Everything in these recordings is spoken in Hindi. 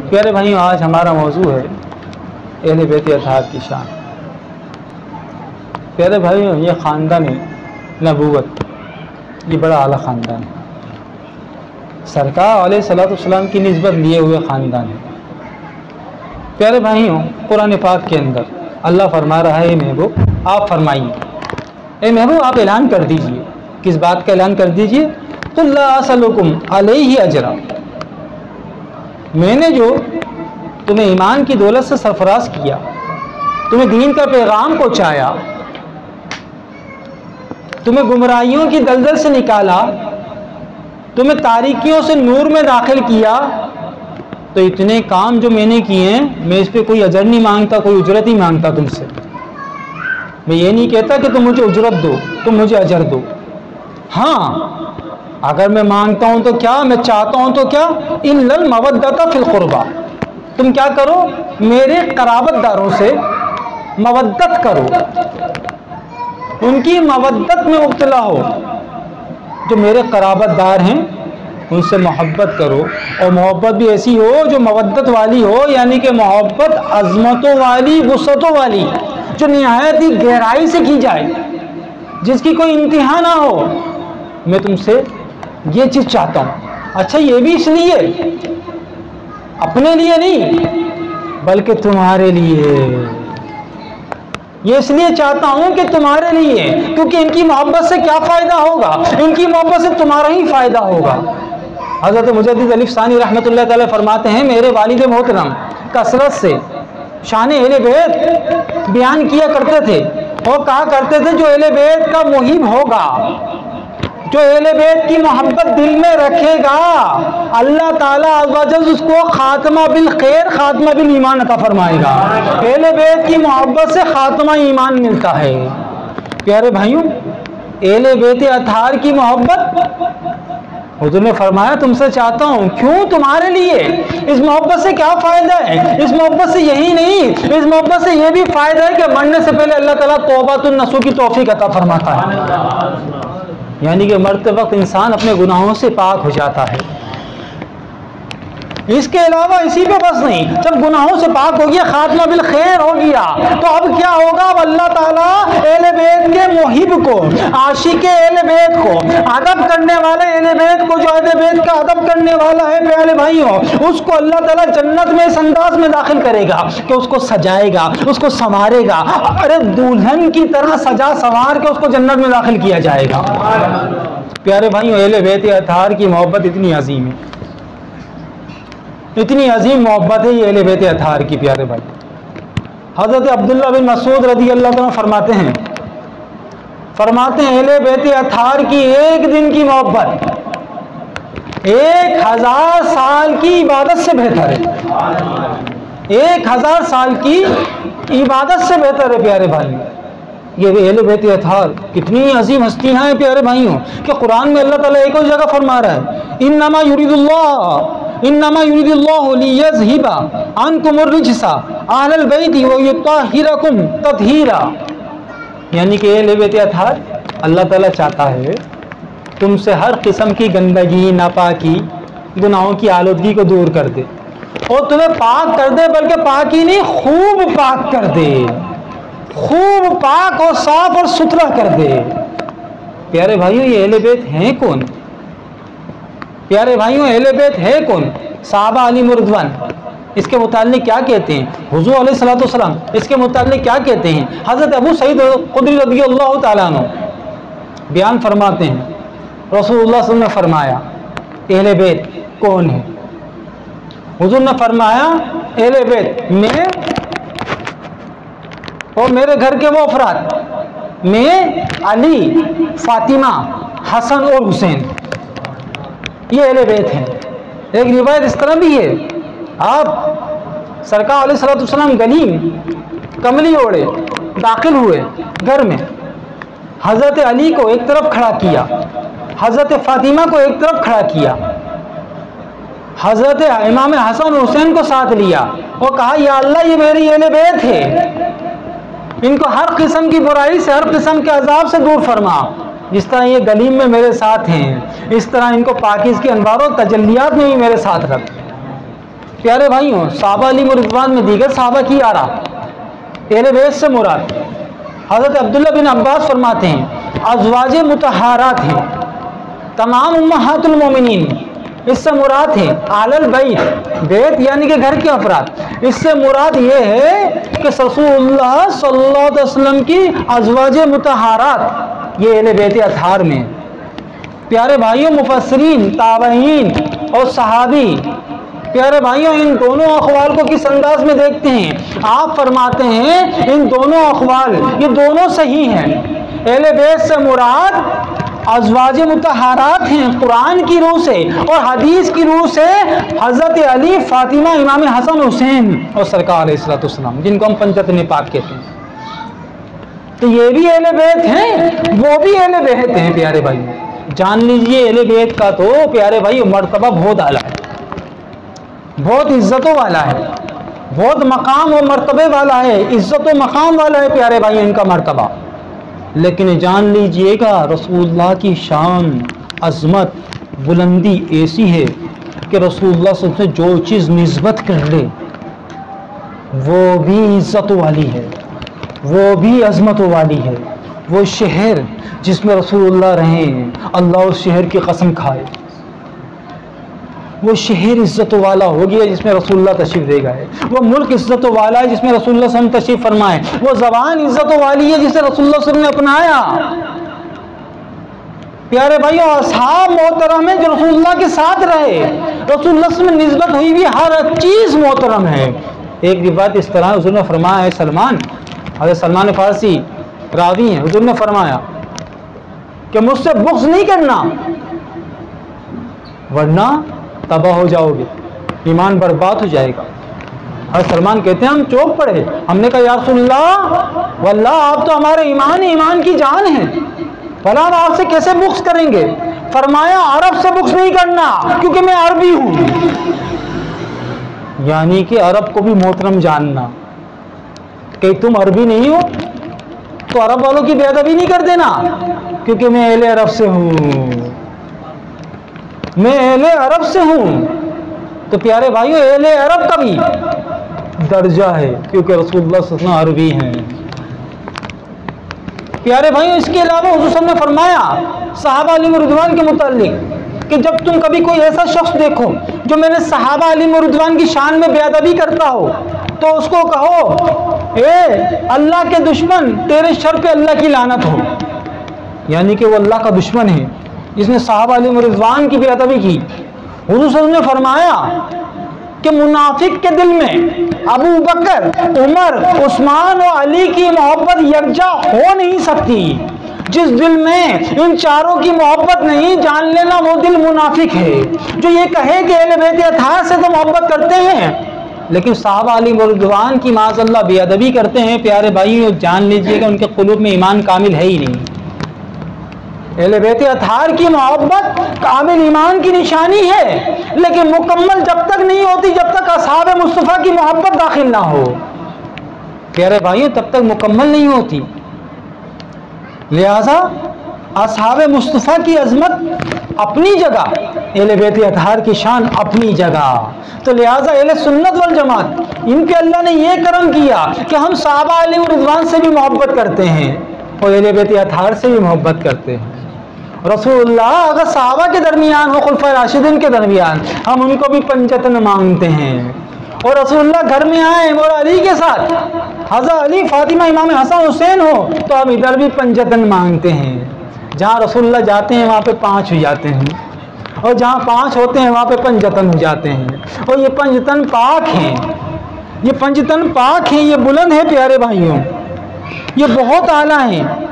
प्यारे भाइयों, आज हमारा मौजू है अहले बैत अतहार की शान। प्यारे भाइयों, ये ख़ानदान नबूवत, ये बड़ा आला ख़ानदान है। सरकार अलैहिस्सलाम की निस्बत लिए हुए ख़ानदान है। प्यारे भाइयों, कुरान पाक के अंदर अल्लाह फरमा रहा है, महबूब आप फरमाइए, ए महबूब आप ऐलान कर दीजिए। किस बात का ऐलान कर दीजिए? कुल ला असलुकुम अलैहि अजरा, मैंने जो तुम्हें ईमान की दौलत से सरफराज किया, तुम्हें दीन का पैगाम पहुँचाया, तुम्हें गुमराहियों की दलदल से निकाला, तुम्हें तारीकियों से नूर में दाखिल किया, तो इतने काम जो मैंने किए हैं, मैं इस पे कोई अजर नहीं मांगता, कोई उजरत नहीं मांगता तुमसे। मैं ये नहीं कहता कि तुम मुझे उजरत दो, तुम मुझे अजर दो। हाँ, अगर मैं मांगता हूं तो क्या, मैं चाहता हूं तो क्या, इल्लल मवद्दत फिल कुर्बा, तुम क्या करो, मेरे कराबतदारों से मवद्दत करो, उनकी मवद्दत में मुब्तला हो। जो मेरे कराबतदार हैं उनसे मोहब्बत करो, और मोहब्बत भी ऐसी हो जो मवद्दत वाली हो, यानी कि मोहब्बत अज़मतों वाली, वुसअतों वाली, जो निहायत ही गहराई से की जाए, जिसकी कोई इंतहा ना हो। मैं तुमसे ये चीज़ चाहता हूँ। अच्छा, ये भी इसलिए, अपने लिए नहीं बल्कि तुम्हारे लिए। ये इसलिए चाहता हूँ कि तुम्हारे लिए, क्योंकि इनकी मोहब्बत से क्या फ़ायदा होगा, इनकी मोहब्बत से तुम्हारा ही फ़ायदा होगा। हज़रत मुजद्दिद अलिफ सानी रहमतुल्लाह तआला फरमाते हैं, मेरे वालिद मोहतरम कसरत से शान अहले बैत बयान किया करते थे और कहा करते थे, जो अहले बैत का मुहिब होगा, जो अहले बैत की मोहब्बत दिल में रखेगा, अल्लाह ताला अज़्ज़वजल उसको खात्मा बिल खैर, खात्मा बिल ईमान अता फरमाएगा। अहले बैत की मोहब्बत से खात्मा ईमान मिलता है। प्यारे भाइयों, अहले बैत अतहार की मोहब्बत हुज़ूर ने फरमाया, तुमसे चाहता हूँ। क्यों? तुम्हारे लिए। इस मोहब्बत से क्या फ़ायदा है? इस मोहब्बत से यही नहीं, इस मोहब्बत से यह भी फ़ायदा है कि मरने से पहले अल्लाह ताला तौबातुन नसूह की तौफीक अता फरमाता है, यानी कि मरते वक्त इंसान अपने गुनाहों से पाक हो जाता है। इसके अलावा इसी पे बस नहीं, जब गुनाहों से पाक हो गया, खात्मा बिल खैर हो गया, तो अब क्या होगा? अब अल्लाह ताला अहले बैत के मुहिब को, आशिक अहले बैत को, अदब करने वाले अहले बैत को, जो अहले बैत का अदब करने वाला है प्यारे भाइयों, उसको अल्लाह ताला जन्नत में इस अंदाज में दाखिल करेगा कि उसको सजाएगा, उसको संवारेगा। अरे दुल्हन की तरह सजा संवार के उसको जन्नत में दाखिल किया जाएगा। प्यारे भाइयों, अहले बैत अतहार की मोहब्बत इतनी अजीम है, इतनी अजीम मोहब्बत है ये अहले बैत अतहार की। प्यारे भाई, हज़रत अब्दुल्लाह बिन मसूद रज़ी अल्लाह तआला फरमाते हैं अहले बैत अतहार की एक दिन की मोहब्बत 1000 साल की इबादत से बेहतर है। 1000 साल की इबादत से बेहतर है। प्यारे भाई, ये अहले बैत अतहार कितनी अजीम हस्तियाँ हैं प्यारे भाइयों, कि कुरान में अल्लाह ताला एक और जगह फरमा रहा है, इन्नमा युरिदुल्लाहु लियज़हिबा अन्कुमुर रिजसा अहलल बैति व युत्ताहिरकुम तत्हीरा, यानी कि अहले बैत अतहार अल्लाह ताला चाहता है तुमसे हर किस्म की गंदगी, नापाकी, गुनाहों की आलूदगी को दूर कर दे और तुम्हें पाक कर दे, बल्कि पाक ही नहीं, खूब पाक कर दे, खूब पाक और साफ और सुथरा कर दे। प्यारे भाइयों, ये अहले बैत हैं कौन? प्यारे भाइयों, अहले बैत है कौन? सहाबा अली मुर्दवन इसके मुताल्लिक क्या कहते हैं? हुज़ूर अलैहिस्सलातु वस्सलाम इसके मुताल्लिक क्या कहते हैं? हज़रत अबू सईद खुदरी रज़ियल्लाहु ताला अन्हु बयान फरमाते हैं, रसूलुल्लाह सल्लल्लाहु अलैहि वसल्लम ने फरमाया, अहले बैत कौन है? हुज़ूर ने फरमाया, अहले बैत मैं और मेरे घर के वो अफराद, मैं, अली, फातिमा, हसन और हुसैन, ये अहले बैत हैं। एक रिवायत इस तरह भी है, आप सरकार अलैहिस्सलातु वस्सलाम गलीम कमली ओढ़े दाखिल हुए घर में, हज़रत अली को एक तरफ खड़ा किया, हज़रत फातिमा को एक तरफ खड़ा किया, हज़रत इमाम हसन और हुसैन को साथ लिया और कहा, या अल्लाह, ये मेरी अहले बैत है, इनको हर किस्म की बुराई से, हर किस्म के अजाब से दूर फरमा। जिस तरह ये गलीम में मेरे साथ हैं, इस तरह इनको पाकीज़ के अनवार और तजल्लियात में भी मेरे साथ रख। प्यारे भाइयों, साहबा अली रिज़वान में दीगर साहबा की आरा, अहले बैत से मुराद हज़रत अब्दुल्ला बिन अब्बास फरमाते हैं अज़वाजे मुतहहारात हैं तमाम उम्महातुल मोमिनीन, इससे मुराद है आलल बैत, बैत यानी कि घर के अफराद। इससे मुराद ये है कि रसूलुल्लाह सल्लल्लाहु अलैहि वसल्लम की अज़वाजे मुतहहारात ये अहले बैत अतहार में। प्यारे भाइयों, मुफस्सिरीन, ताबईन और सहाबी, प्यारे भाइयों, इन दोनों अखवाल को किस अंदाज में देखते हैं? आप फरमाते हैं इन दोनों अखवाल ये दोनों सही हैं। अहले बैत से मुराद अज़वाज मुतहहारात हैं कुरान की रूह से और हदीस की रूह से हज़रत अली, फातिमा, इमाम हसन हुसैन और सरकार अलैहिस्सलाम, जिनको हम पंचतन पाक कहते हैं। तो ये भी अहले बैत हैं, वो भी अहले बैत हैं। प्यारे भाई जान लीजिए, अहले बैत का तो प्यारे भाई मर्तबा बहुत आला है, बहुत इज्जतों वाला है, बहुत मकाम और मर्तबे वाला है, इज्जत और मकाम वाला है प्यारे भाई इनका मर्तबा। लेकिन जान लीजिएगा रसूलुल्लाह की शान, अज़मत, बुलंदी ऐसी है कि रसूलुल्लाह से जो चीज़ निस्बत कर ले वो भी इज्जत वाली है, वो भी अज़मत वाली है। वो शहर जिसमें रसूलुल्लाह रहे, अल्लाह उस शहर की कसम खाए, वो शहर इज्जत वाला हो गया जिसमें रसूलुल्लाह तशरीफ़ ले गए। वो मुल्क इज्जत वाला है जिसमें रसूलुल्लाह सल्लल्लाहु अलैहि वसल्लम तशरीफ़ फरमाए। वो ज़बान इज्जत वाली है जिसे रसूलुल्लाह सल्लल्लाहु अलैहि वसल्लम ने अपनाया। प्यारे भाइयों, असहाब मोहतरम है जो रसूलुल्लाह के साथ रहे, रसूलुल्लाह से निस्बत हुई भी हर चीज़ मोहतरम है। एक रिवायत इस तरह हुज़ूर ने फरमाया है, हज़रत सलमान फ़ारसी रावी हैं, हुज़ूर ने फरमाया कि मुझसे बुग़्ज़ नहीं करना वरना तबाह हो जाओगे, ईमान बर्बाद हो जाएगा। और सलमान कहते हैं हम चौंक पड़े, हमने कहा या रसूलल्लाह वल्लाह आप तो हमारे ईमान की जान है, भला हम आपसे कैसे बुग़्ज़ करेंगे? फरमाया अरब से बुग़्ज़ नहीं करना क्योंकि मैं अरबी हूँ, यानी कि अरब को भी मोहतरम जानना। कि तुम अरबी नहीं हो तो अरब वालों की बेअदबी नहीं कर देना क्योंकि मैं अहले अरब से हूँ, मैं अहले अरब से हूँ। तो प्यारे भाइयों, अहले अरब का भी दर्जा है क्योंकि रसूलुल्लाह सल्लल्लाहु अलैहि वसल्लम अरबी हैं। प्यारे भाइयों, इसके अलावा हुज़ूर ने फरमाया सहाबा अली रिज़वान के मुताल्लिक कि जब तुम कभी कोई ऐसा शख्स देखो जो मेरे सहाबा अली रिज़वान की शान में बेअदबी करता हो तो उसको कहो ए अल्लाह के दुश्मन, तेरे शर पे अल्लाह की लानत हो, यानी कि वो अल्लाह का दुश्मन है जिसने सहाबा अली रिज़वान की बेअदबी की। हुज़ूर ने फरमाया कि मुनाफिक के दिल में अबू बकर, उमर, उस्मान और अली की मोहब्बत यकजा हो नहीं सकती। जिस दिल में इन चारों की मोहब्बत नहीं, जान लेना वो दिल मुनाफिक है। जो ये कहे कि अहले बैत अतहार से तो मोहब्बत करते हैं लेकिन सहाबा अली रिज़वान की माज़अल्लाह बेअदबी करते हैं, प्यारे भाई जान लीजिएगा उनके क़ुलूब में ईमान कामिल है ही नहीं। अहले बैत अतहार की मोहब्बत कामिल ईमान की निशानी है, लेकिन मुकम्मल जब तक नहीं होती जब तक असहाब मुस्तफ़ा की मोहब्बत दाखिल ना हो। प्यारे भाइयों, तब तक मुकम्मल नहीं होती। लिहाजा असहाब मुस्तफ़ा की अज़मत अपनी जगह, अहले बैत अतहार की शान अपनी जगह। तो लिहाजा अहले सुन्नत वल जमात इनके अल्लाह ने यह करम किया कि हम सहाबा अली रिज़वान से भी मोहब्बत करते हैं और अहले बैत अतहार से भी मोहब्बत करते हैं। रसूलुल्लाह अगर सहाबा के दरमियान हो, खुलफाए राशिदीन के दरमियान, हम उनको भी पंजतन मांगते हैं। और रसूलुल्लाह घर में आए और अली के साथ हज़रत अली, फातिमा, इमाम हसन हुसैन हो तो हम इधर भी पंजतन मांगते हैं। जहाँ रसूलुल्लाह जाते हैं वहाँ पे 5 हो जाते हैं और जहाँ 5 होते हैं वहाँ पे पंजतन हो जाते हैं। और ये पंजतन पाक हैं, ये पंजतन पाक हैं, ये बुलंद है प्यारे भाइयों, ये बहुत आला हैं।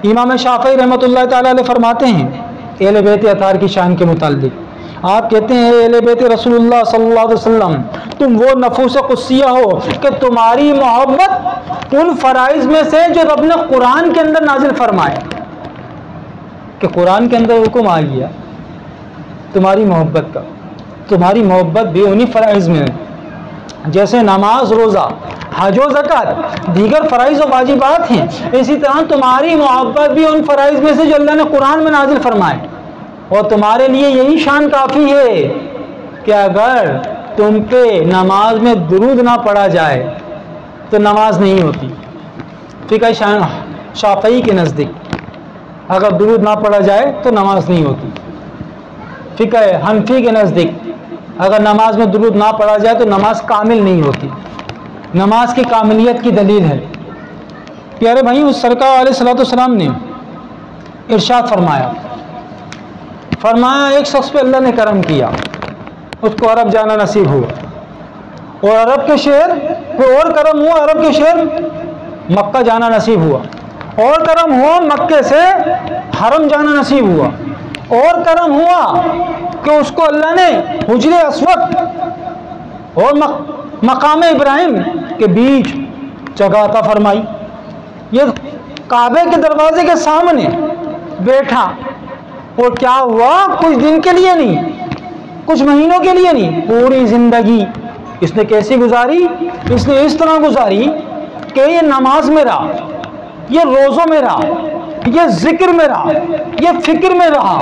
इमाम शाफ़ी रहमतुल्लाह ताला अलैह फरमाते हैं अहले बैत अतहार की शान के मुताल्लिक, आप कहते हैं अहले बैत रसूलुल्लाह सल्लल्लाहु अलैहि वसल्लम, तुम वो नफूस कुस्सिया हो कि तुम्हारी मोहब्बत उन फ़राइज़ में से जो रब ने कुरान के अंदर नाजिल फरमाए, कि कुरान के अंदर हुक्म आ गया तुम्हारी मोहब्बत का। तुम्हारी मोहब्बत भी उन्हीं फ़राइज़ में है जैसे नमाज, रोज़ा, हज व ज़कात दीगर फ़राइज़ व वाजिबात हैं, इसी तरह तुम्हारी मोहब्बत भी उन फ़राइज़ में से जो अल्लाह ने कुरान में नाजिल फरमाए। और तुम्हारे लिए यही शान काफ़ी है कि अगर तुम पे नमाज में दुरूद ना पढ़ा जाए तो नमाज नहीं होती। फिक़ह शाफ़ई के नज़दीक अगर दुरूद ना पढ़ा जाए तो नमाज नहीं होती। फिक़ह हनफी के नज़दीक अगर नमाज में दुरूद ना पढ़ा जाए तो नमाज कामिल नहीं होती। नमाज की कामिलियत की दलील है प्यारे भाई, उस सरकार अलैहिस्सलाम ने इरशाद फरमाया एक शख्स पे अल्लाह ने करम किया, उसको अरब जाना नसीब हुआ और अरब के शहर पे और करम हुआ, अरब के शहर मक्का जाना नसीब हुआ और करम हुआ, मक्के से हरम जाना नसीब हुआ और करम हुआ कि उसको अल्लाह ने हुजरे अस्वद और मकाम इब्राहिम के बीच जगह अता फरमाई। ये काबे के दरवाजे के सामने बैठा और क्या हुआ, कुछ दिन के लिए नहीं, कुछ महीनों के लिए नहीं, पूरी जिंदगी इसने कैसी गुजारी, इसने इस तरह गुजारी कि ये नमाज में रहा, ये रोज़ों में रहा, ये जिक्र में रहा, ये फिक्र में रहा,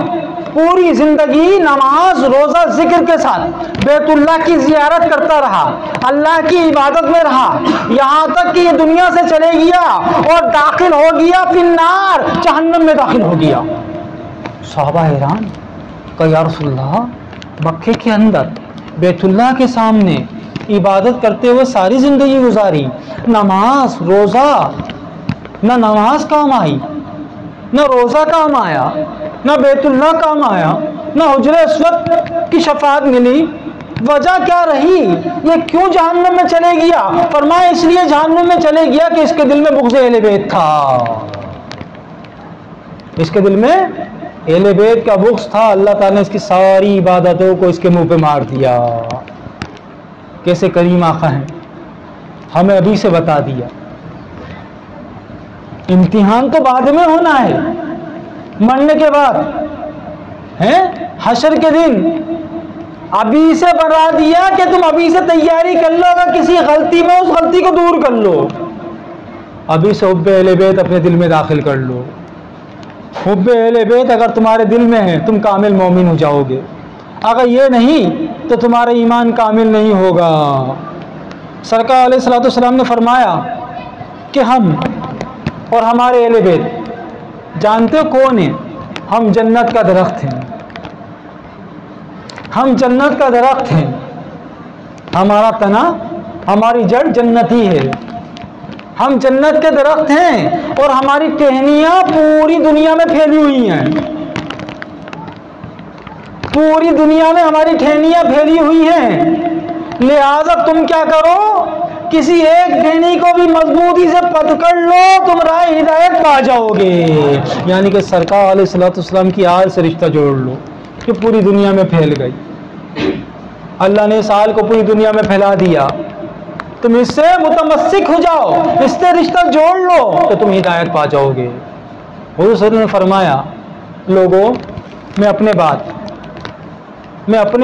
पूरी जिंदगी नमाज रोज़ा जिक्र के साथ बैतुल्लाह की ज़ियारत करता रहा, अल्लाह की इबादत में रहा, यहाँ तक कि ये दुनिया से चले गया और दाखिल हो गया फिन्नार, जहन्नम में दाखिल हो गया। सहाबा हैरान कहा या रसूलल्लाह, मक्के के अंदर बैतुल्लाह के सामने इबादत करते हुए सारी ज़िंदगी गुजारी, नमाज रोज़ा, न नमाज काम आई, न रोज़ा काम आया, न बैतुल्लाह काम आया, न हुजरे अस्वद की शफाअत मिली, वजह क्या रही, ये क्यों जहन्नम में चले गया? फरमाया इसलिए जहन्नम में चले गया कि इसके दिल में बुग़्ज़ अहले बैत था, इसके दिल में अहले बैत का बुग़्ज़ था। अल्लाह ताला ने इसकी सारी इबादतों को इसके मुंह पे मार दिया। कैसे करीम आका हैं, हमें अभी से बता दिया। इम्तिहान तो बाद में होना है, मरने के बाद है, हशर के दिन। अभी से बता दिया कि तुम अभी से तैयारी कर लो, अगर किसी गलती में उस गलती को दूर कर लो, अभी से हुब्बे अहले बैत अपने दिल में दाखिल कर लो। हुब्बे अहले बैत अगर तुम्हारे दिल में है तुम कामिल मोमिन हो जाओगे, अगर ये नहीं तो तुम्हारा ईमान कामिल नहीं होगा। सरकार अलैहिस्सलाम ने फरमाया कि हम और हमारे अहले बैत जानते हो कौन है? हम जन्नत का दरख्त हैं, हम जन्नत का दरख्त हैं, हमारा तना, हमारी जड़ जन्नती है, हम जन्नत के दरख्त हैं और हमारी टहनियाँ पूरी दुनिया में फैली हुई हैं, पूरी दुनिया में हमारी टहनियाँ फैली हुई हैं। लिहाजा तुम क्या करो, किसी एक टहनी को भी मजबूती से पकड़ लो, तुम राह हिदायत पा जाओगे। यानी कि सरकार अलैहिस्सलाम की आल से रिश्ता जोड़ लो कि पूरी दुनिया में फैल गई। अल्लाह ने इस आल को पूरी दुनिया में फैला दिया, तुम इससे मुतमस्सिक हो जाओ, इससे रिश्ता जोड़ लो तो तुम हिदायत पा जाओगे। हुज़ूर सल्लल्लाहु अलैहि वसल्लम ने फरमाया, लोगों मैं अपने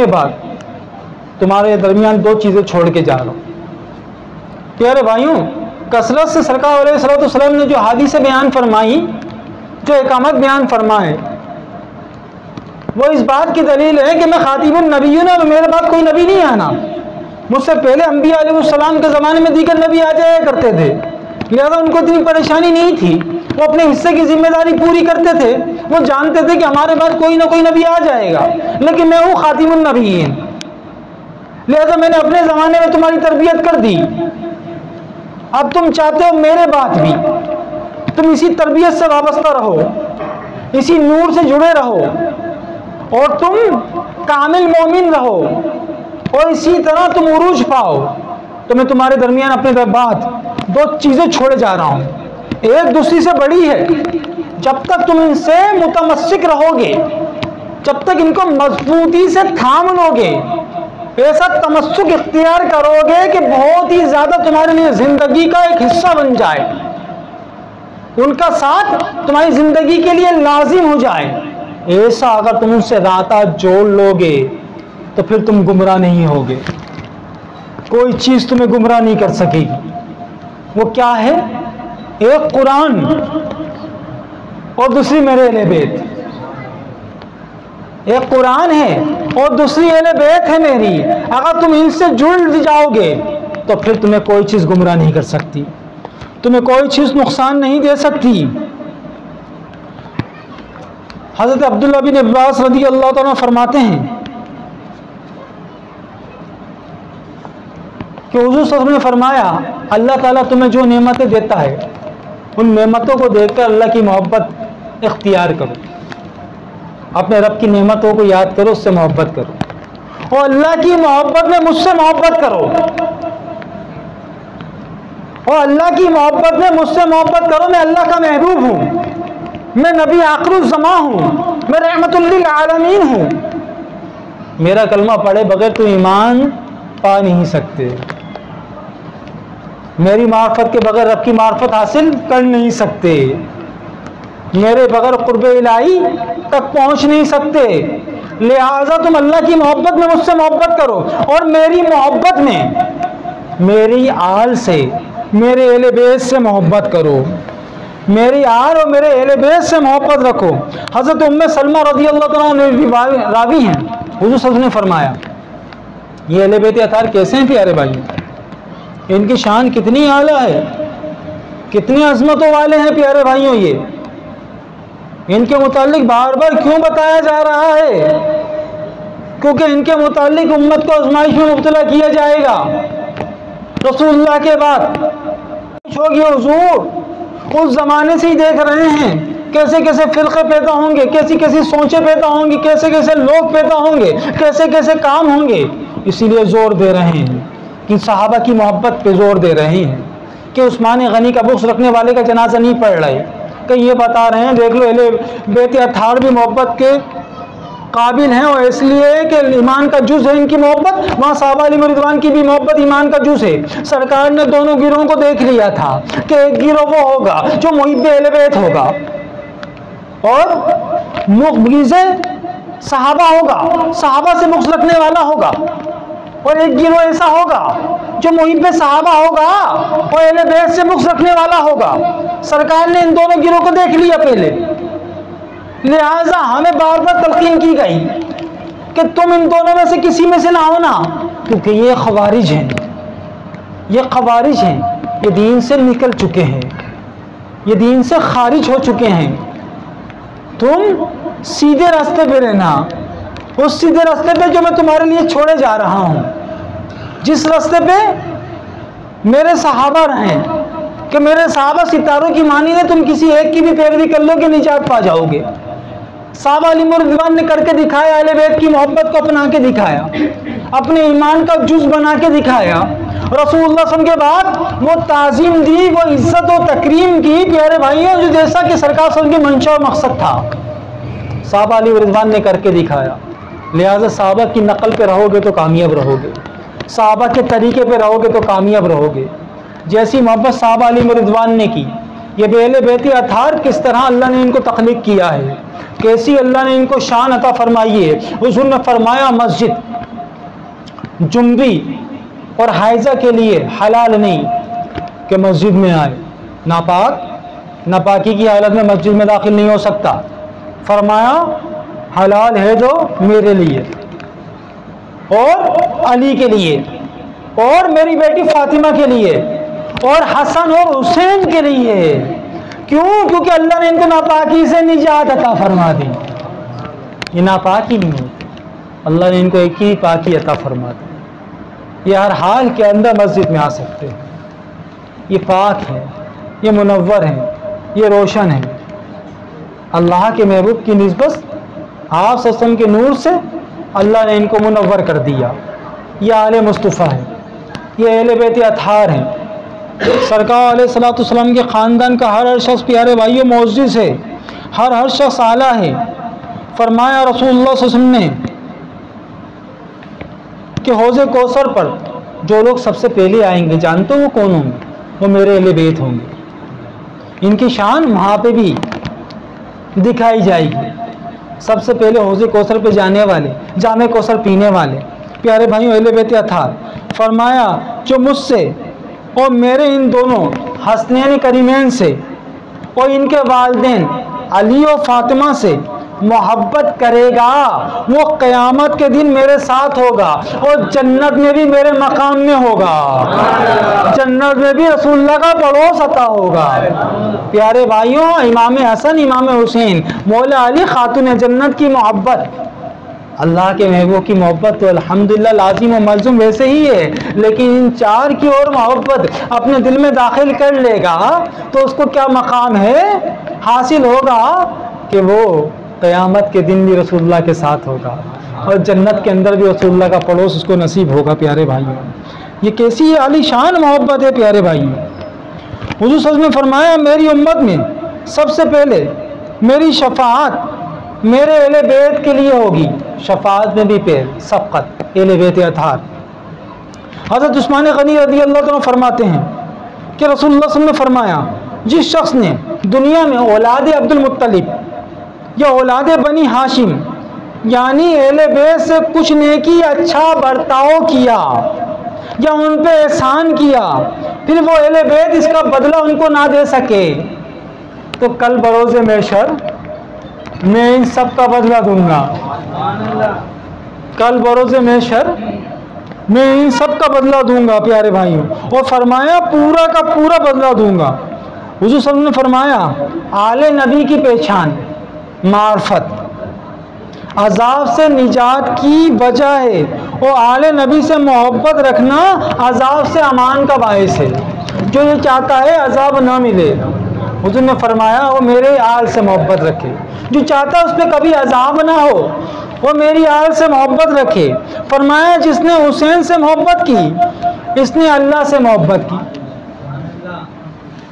बाद तुम्हारे दरमियान दो चीज़ें छोड़ के जा रहा हूँ। प्यारे भाइयों, कसरत से सरकार अलैहिस्सलाम ने जो हादीसें बयान फरमाई, जो इकामत बयान फरमाए, वो इस बात की दलील है कि मैं खातिमुन नबिय्यीन हूं, मेरे बाद कोई नबी नहीं आना। मुझसे पहले अंबिया अलैहिस्सलाम के ज़माने में दीगर नबी आ जाया करते थे, लिहाजा उनको इतनी परेशानी नहीं थी, वो अपने हिस्से की जिम्मेदारी पूरी करते थे। वो जानते थे कि हमारे बाद कोई ना कोई नबी आ जाएगा, लेकिन मैं हूँ खातिमुन नबिय्यीन, लिहाजा मैंने अपने ज़माने में तुम्हारी तरबियत कर दी। अब तुम चाहते हो मेरे बाद भी तुम इसी तरबियत से वाबस्ता रहो, इसी नूर से जुड़े रहो और तुम कामिल मोमिन रहो और इसी तरह तुम उरूज पाओ। तो मैं तुम्हारे दरमियान अपने बाद दो चीज़ें छोड़े जा रहा हूँ, एक दूसरी से बड़ी है। जब तक तुम इनसे मुतमस्सिक रहोगे, जब तक इनको मजबूती से थाम लोगे, ऐसा तमस्सुक इख्तियार करोगे कि बहुत ही ज़्यादा तुम्हारे लिए ज़िंदगी का एक हिस्सा बन जाए, उनका साथ तुम्हारी ज़िंदगी के लिए लाजिम हो जाए, ऐसा अगर तुम उनसे राता जोड़ लोगे तो फिर तुम गुमराह नहीं होगे। कोई चीज़ तुम्हें गुमराह नहीं कर सकेगी। वो क्या है? एक कुरान और दूसरी मेरे अहले बैत। एक कुरान है और दूसरी अहले बैत है मेरी, अगर तुम इनसे जुड़ जाओगे तो फिर तुम्हें कोई चीज़ गुमराह नहीं कर सकती, तुम्हें कोई चीज़ नुकसान नहीं दे सकती। हज़रत अब्दुल्लाह बिन अब्बास रज़ी अल्लाह तआला फरमाते हैं कि हुज़ूर सल्लल्लाहु अलैहि वसल्लम ने फरमाया, अल्लाह ताला तुम्हें जो नेमतें देता है उन नेमतों को देखकर अल्लाह की मोहब्बत इख्तियार करो, अपने रब की नेमतों को याद करो, उससे मोहब्बत करो, और अल्लाह की मोहब्बत में मुझसे मोहब्बत करो, और अल्लाह की मोहब्बत में मुझसे मोहब्बत करो। मैं अल्लाह का महबूब हूँ, मैं नबी आखिरुज़्ज़मां हूँ, मैं रहमतुल लिल आलमीन हूँ। मेरा कलमा पढ़े बगैर तुम ईमान पा नहीं सकते, मेरी मार्फत के बगैर रब की मार्फत हासिल कर नहीं सकते, मेरे बगैर कुर्बे इलाही तक पहुँच नहीं सकते। लिहाजा तुम अल्लाह की मोहब्बत में मुझसे मोहब्बत करो, और मेरी मोहब्बत में मेरी आल से, मेरे अहले बैत से मोहब्बत करो, मेरी आल और मेरे अहले बैत से मोहब्बत रखो। हज़रत उम्मे सलमा रज़ी अल्लाह अन्हा रावी हैं, हुज़ूर सल्लल्लाहु अलैहि वसल्लम ने फरमाया, ये अहले बैत अतार कैसे हैं प्यारे भाई, इनकी शान कितनी आला है, कितनी अज़मतों वाले हैं प्यारे भाइयों। ये इनके मुतालिक बार बार क्यों बताया जा रहा है, क्योंकि इनके मुतालिक उम्मत को आज़माइश में मुब्तला किया जाएगा। रसूलुल्लाह के बाद होगी हुजूर, उस ज़माने से ही देख रहे हैं कैसे कैसे फ़िरक़े पैदा होंगे, कैसी कैसी सोचें पैदा होंगी, कैसे कैसे लोग पैदा होंगे, कैसे कैसे काम होंगे। इसीलिए ज़ोर दे रहे हैं कि सहाबा की मोहब्बत पे ज़ोर दे रहे हैं कि उस्मान गनी का बुग़्ज़ रखने वाले का जनाजा नहीं पढ़ रहे, कि ये बता रहे हैं देख लो अहले बैत अतार भी मोहब्बत के काबिल हैं, और इसलिए कि ईमान का जुज़ है इनकी मोहब्बत, वहाँ सहाबा अलैहिम रिज़वान की भी मोहब्बत ईमान का जुज़ है। सरकार ने दोनों गिरोहों को देख लिया था कि एक गिरोह वो होगा जो मुहिब्बे अहले बैत होगा और मुग़्ज़े सहाबा होगा, सहाबा से बुग़्ज़ रखने वाला होगा, और एक गिरोह ऐसा होगा जो मुहिब्बे सहाबा होगा और अहले बैत से बुग़्ज़ रखने वाला होगा। सरकार ने इन दोनों गिरोह को देख लिया पहले, लिहाजा हमें बार बार तलकीन की गई कि तुम इन दोनों में से किसी में से ना हो ना, क्योंकि ये खवारिज हैं, ये खवारिज हैं, ये दीन से निकल चुके हैं, ये दीन से खारिज हो चुके हैं। तुम सीधे रास्ते पे रहना, उस सीधे रास्ते पे जो मैं तुम्हारे लिए छोड़े जा रहा हूँ, जिस रास्ते पे मेरे सहाबा रहे, कि मेरे सहाबा सितारों की मानी ने तुम किसी एक की भी पैरवी कर लो कि निजात पा जाओगे। सहाबा अलैहिम रिज़वान ने करके दिखाया, अहले बैत की मोहब्बत को अपना के दिखाया, अपने ईमान का जुज़ बना के दिखाया। रसूलुल्लाह सल्लल्लाहु अलैहि वसल्लम के बाद वो ताज़ीम दी, वो इज़्ज़त और तकरीम की प्यारे भाइयों, जो जैसा कि सरकार सल्लल्लाहु अलैहि वसल्लम की मंशा और मकसद था, सहाबा अलैहिम रिज़वान ने करके दिखाया। लिहाजा सहाबा की नकल पे रहोगे तो कामयाब रहोगे, सहाबा के तरीके पे रहोगे तो कामयाब रहोगे। जैसी मोहब्बत सहाबा अलैहिम रिज़वान ने की, ये अहले बैत अतार किस तरह अल्लाह ने इनको तख्लीक किया है, कैसी अल्लाह ने इनको शान अता फरमाई है। हुज़ूर ने फरमाया, मस्जिद जुम्बी और हाइजा के लिए हलाल नहीं कि मस्जिद में आए, नापाक, नापाकी की हालत में मस्जिद में दाखिल नहीं हो सकता। फरमाया हलाल है जो मेरे लिए और अली के लिए और मेरी बेटी फातिमा के लिए और हसन और हुसैन के लिए। क्यों? क्योंकि अल्लाह ने इनको नापाकी से निजात अता फरमा दी। ये नापाकी नहीं होती, अल्लाह ने इनको एक ही पाकी अता फरमा दी। ये हर हाल के अंदर मस्जिद में आ सकते हैं, ये पाक है, ये मुनव्वर है, ये रोशन है। अल्लाह के महबूब की निस्बत आप सल्लल्लाहु के नूर से अल्लाह ने इनको मुनव्वर कर दिया। ये आले मुस्तफ़ा है, ये अहले बैत अतार हैं। सरकार अलैहिस्सलातु वस्सलाम के ख़ानदान का हर शख्स प्यारे भाइयों मुअज़्ज़िज़ है, हर शख्स आला है। फरमाया रसूलुल्लाह सल्लल्लाहु अलैहि वसल्लम ने कि हौज़े कौसर पर जो लोग सबसे पहले आएंगे, जानते हो वो कौन होंगे? वो मेरे अहले बैत होंगे। इनकी शान वहाँ पे भी दिखाई जाएगी। सबसे पहले हौज़े कौसर पे जाने वाले, जामे कौसर पीने वाले प्यारे भाइयों अहले बैत अतार। फरमाया जो मुझसे और मेरे इन दोनों हसनैन करीमैन से और इनके वालिदैन अली और फातिमा से मोहब्बत करेगा वो क़यामत के दिन मेरे साथ होगा और जन्नत में भी मेरे मकाम में होगा, जन्नत में भी रसूलुल्लाह का पड़ोस अता होगा। प्यारे भाइयों, इमाम हसन, इमाम हुसैन, मौला अली, खातून जन्नत की मोहब्बत, अल्लाह के महबूब की मोहब्बत तो अल्हम्दुलिल्लाह लाजिम और मलज़ूम वैसे ही है, लेकिन इन चार की और मोहब्बत अपने दिल में दाखिल कर लेगा तो उसको क्या मकाम है हासिल होगा कि वो क़यामत के दिन भी रसूलुल्लाह के साथ होगा और जन्नत के अंदर भी रसूलुल्लाह का पड़ोस उसको नसीब होगा। प्यारे भाइयों, ये कैसी आलीशान मोहब्बत है। प्यारे भाइयों, हुज़ूर सल्लल्लाहु अलैहि वसल्लम ने फरमाया, मेरी उम्मत में सबसे पहले मेरी शफाअत मेरे अहले बैत के लिए होगी। शफाअत में भी पेल सबकत अहले बैत अतार। हज़रत उस्मान गनी रज़ी अल्लाह तआला फरमाते हैं कि रसूलुल्लाह सल्लल्लाहु अलैहि वसल्लम ने फरमाया, जिस शख्स ने दुनिया में औलाद अब्दुल मुत्तलिब या औलाद बनी हाशिम यानी अहले बैत से कुछ नेकी अच्छा बर्ताव किया या उन पे एहसान किया, फिर वो अहले बैत इसका बदला उनको ना दे सके, तो कल बरोज़े महशर मैं इन सब का बदला दूंगा। कल बरोज़े महशर मैं इन सब का बदला दूंगा। प्यारे भाइयों, और फरमाया पूरा का पूरा बदला दूंगा। हुज़ूर सल्लल्लाहु अलैहि वसल्लम ने फरमाया, आले नबी की पहचान मार्फत अजाब से निजात की वजह है और आले नबी से मोहब्बत रखना अजाब से अमान का बायस है। जो ये चाहता है अजाब ना मिले, हुज़ूर ने फरमाया वो मेरे आल से मोहब्बत रखे। जो चाहता है उस पर कभी अजाब ना हो वो मेरी आल से मोहब्बत रखे। फरमाया, जिसने हुसैन से मोहब्बत की इसने अल्लाह से मोहब्बत की,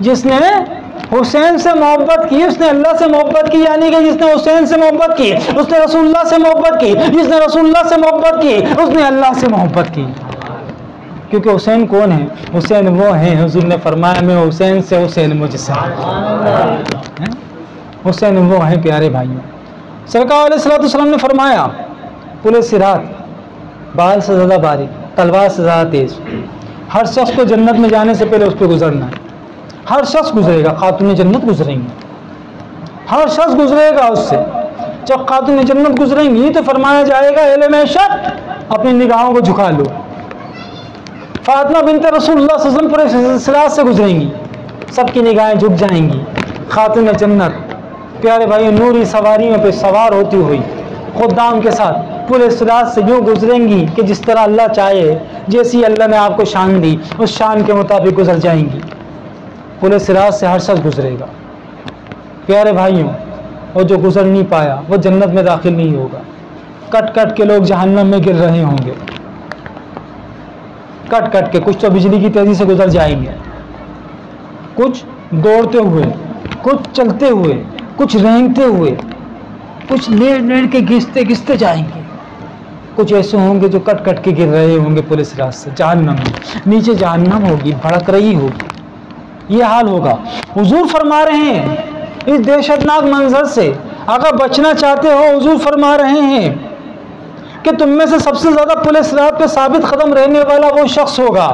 जिसने हुसैन से मोहब्बत की उसने अल्लाह से मोहब्बत की, यानी कि जिसने हुसैन से मोहब्बत की उसने रसूलुल्लाह से मोहब्बत की, जिसने रसूलुल्लाह से मोहब्बत की उसने अल्लाह से मोहब्बत की। क्योंकि हुसैन कौन है? हुसैन वो है, हुज़ूर ने फरमाया, मैं हुसैन से, हुसैन मुझसे। हुसैन वो है। प्यारे भाइयों, सरकार अलैहिस्सलातु वस्सलाम ने फरमाया, पुले सिरात बाल से ज़्यादा बारीक, तलवार से ज़्यादा तेज़, हर शख्स को जन्नत में जाने से पहले उस पर गुजरना है। हर शख्स गुजरेगा, खातून जन्नत गुजरेंगी, हर शख्स गुजरेगा उससे। जब खातून जन्नत गुजरेंगी तो फरमाया जाएगा, अहले महशर अपनी निगाहों को झुका लो। फातिमा बिन्त रसूलुल्लाह सल्लल्लाहु अलैहि वसल्लम पूरे सिरात से गुजरेंगी, सबकी निगाहें झुक जाएंगी। खातून जन्नत, प्यारे भाई, नूरी सवारियों पे सवार होती हुई खुदाम के साथ पूरे सिरात से यूँ गुजरेंगी कि जिस तरह अल्लाह चाहे, जैसी अल्लाह ने आपको शान दी उस शान के मुताबिक गुजर जाएंगी। पूरे सिरात से हर शख्स गुजरेगा। प्यारे भाइयों, और जो गुजर नहीं पाया वो जन्नत में दाखिल नहीं होगा। कट कट के लोग जहन्नम में गिर रहे होंगे, कट कट के। कुछ तो बिजली की तेज़ी से गुजर जाएंगे, कुछ दौड़ते हुए, कुछ चलते हुए, कुछ रेंगते हुए, कुछ लेट लेट के घिसते घिसते जाएंगे। कुछ ऐसे होंगे जो कट कट के गिर रहे होंगे पुलिस रात से जहन्नम में। नीचे जहन्नम होगी, भड़क रही होगी। ये हाल होगा। हुजूर फरमा रहे हैं इस दहशतनाक मंजर से अगर बचना चाहते हो, हुजूर फरमा रहे हैं कि तुम में से सबसे ज़्यादा पुलिस रात पे साबित कदम रहने वाला वो शख्स होगा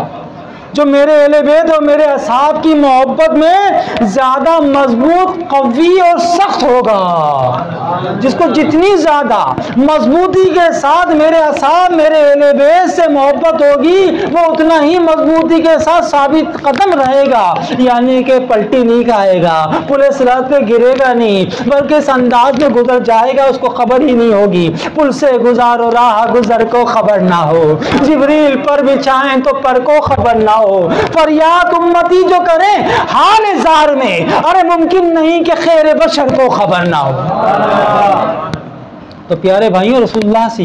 जो मेरे अहले बैत और मेरे असहाब की मोहब्बत में ज़्यादा मजबूत, कवी और सख्त होगा। जिसको जितनी ज़्यादा मजबूती के साथ मेरे असहाब, मेरे अहले बैत से मोहब्बत होगी, वो उतना ही मजबूती के साथ साबित कदम रहेगा, यानी कि पलटी नहीं खाएगा, पुलिस रात पे गिरेगा नहीं, बल्कि इस अंदाज में गुजर जाएगा, उसको खबर ही नहीं होगी। पुल से गुजारो राह गुजर को खबर ना हो, जिब्रील पर बिछाएं तो पर को खबर ना हो, फरियाद उम्मती जो करें हाल ज़ार में, अरे मुमकिन नहीं कि खैर बशर को खबर ना हो। तो प्यारे भाइयों, रसूलुल्लाह से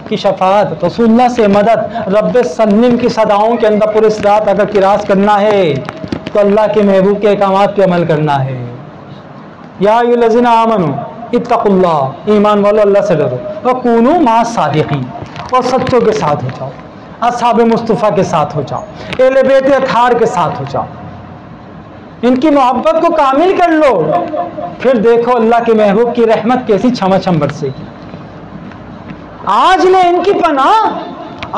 की शफाअत, रसूलुल्लाह से मदद, रब्बे सल्लिम की सदाओं के अंदर पूरे रात अगर किरास करना है तो अल्लाह के महबूब के अहकामात पे अमल करना है। या अय्युहल्लज़ीना आमनू इत्तक़ुल्लाह, ईमान वालों अल्लाह से डरो, व कूनू मा सादिक़ीन, और सच्चों के साथ हो जाओ, असहाब मुस्तफ़ा के साथ हो जाओ, अहले बैत अताहर के साथ हो जाओ, इनकी मोहब्बत को कामिल कर लो। फिर देखो अल्लाह के महबूब की रहमत कैसी छमाछम बरसेगी। आज ले इनकी पनाह,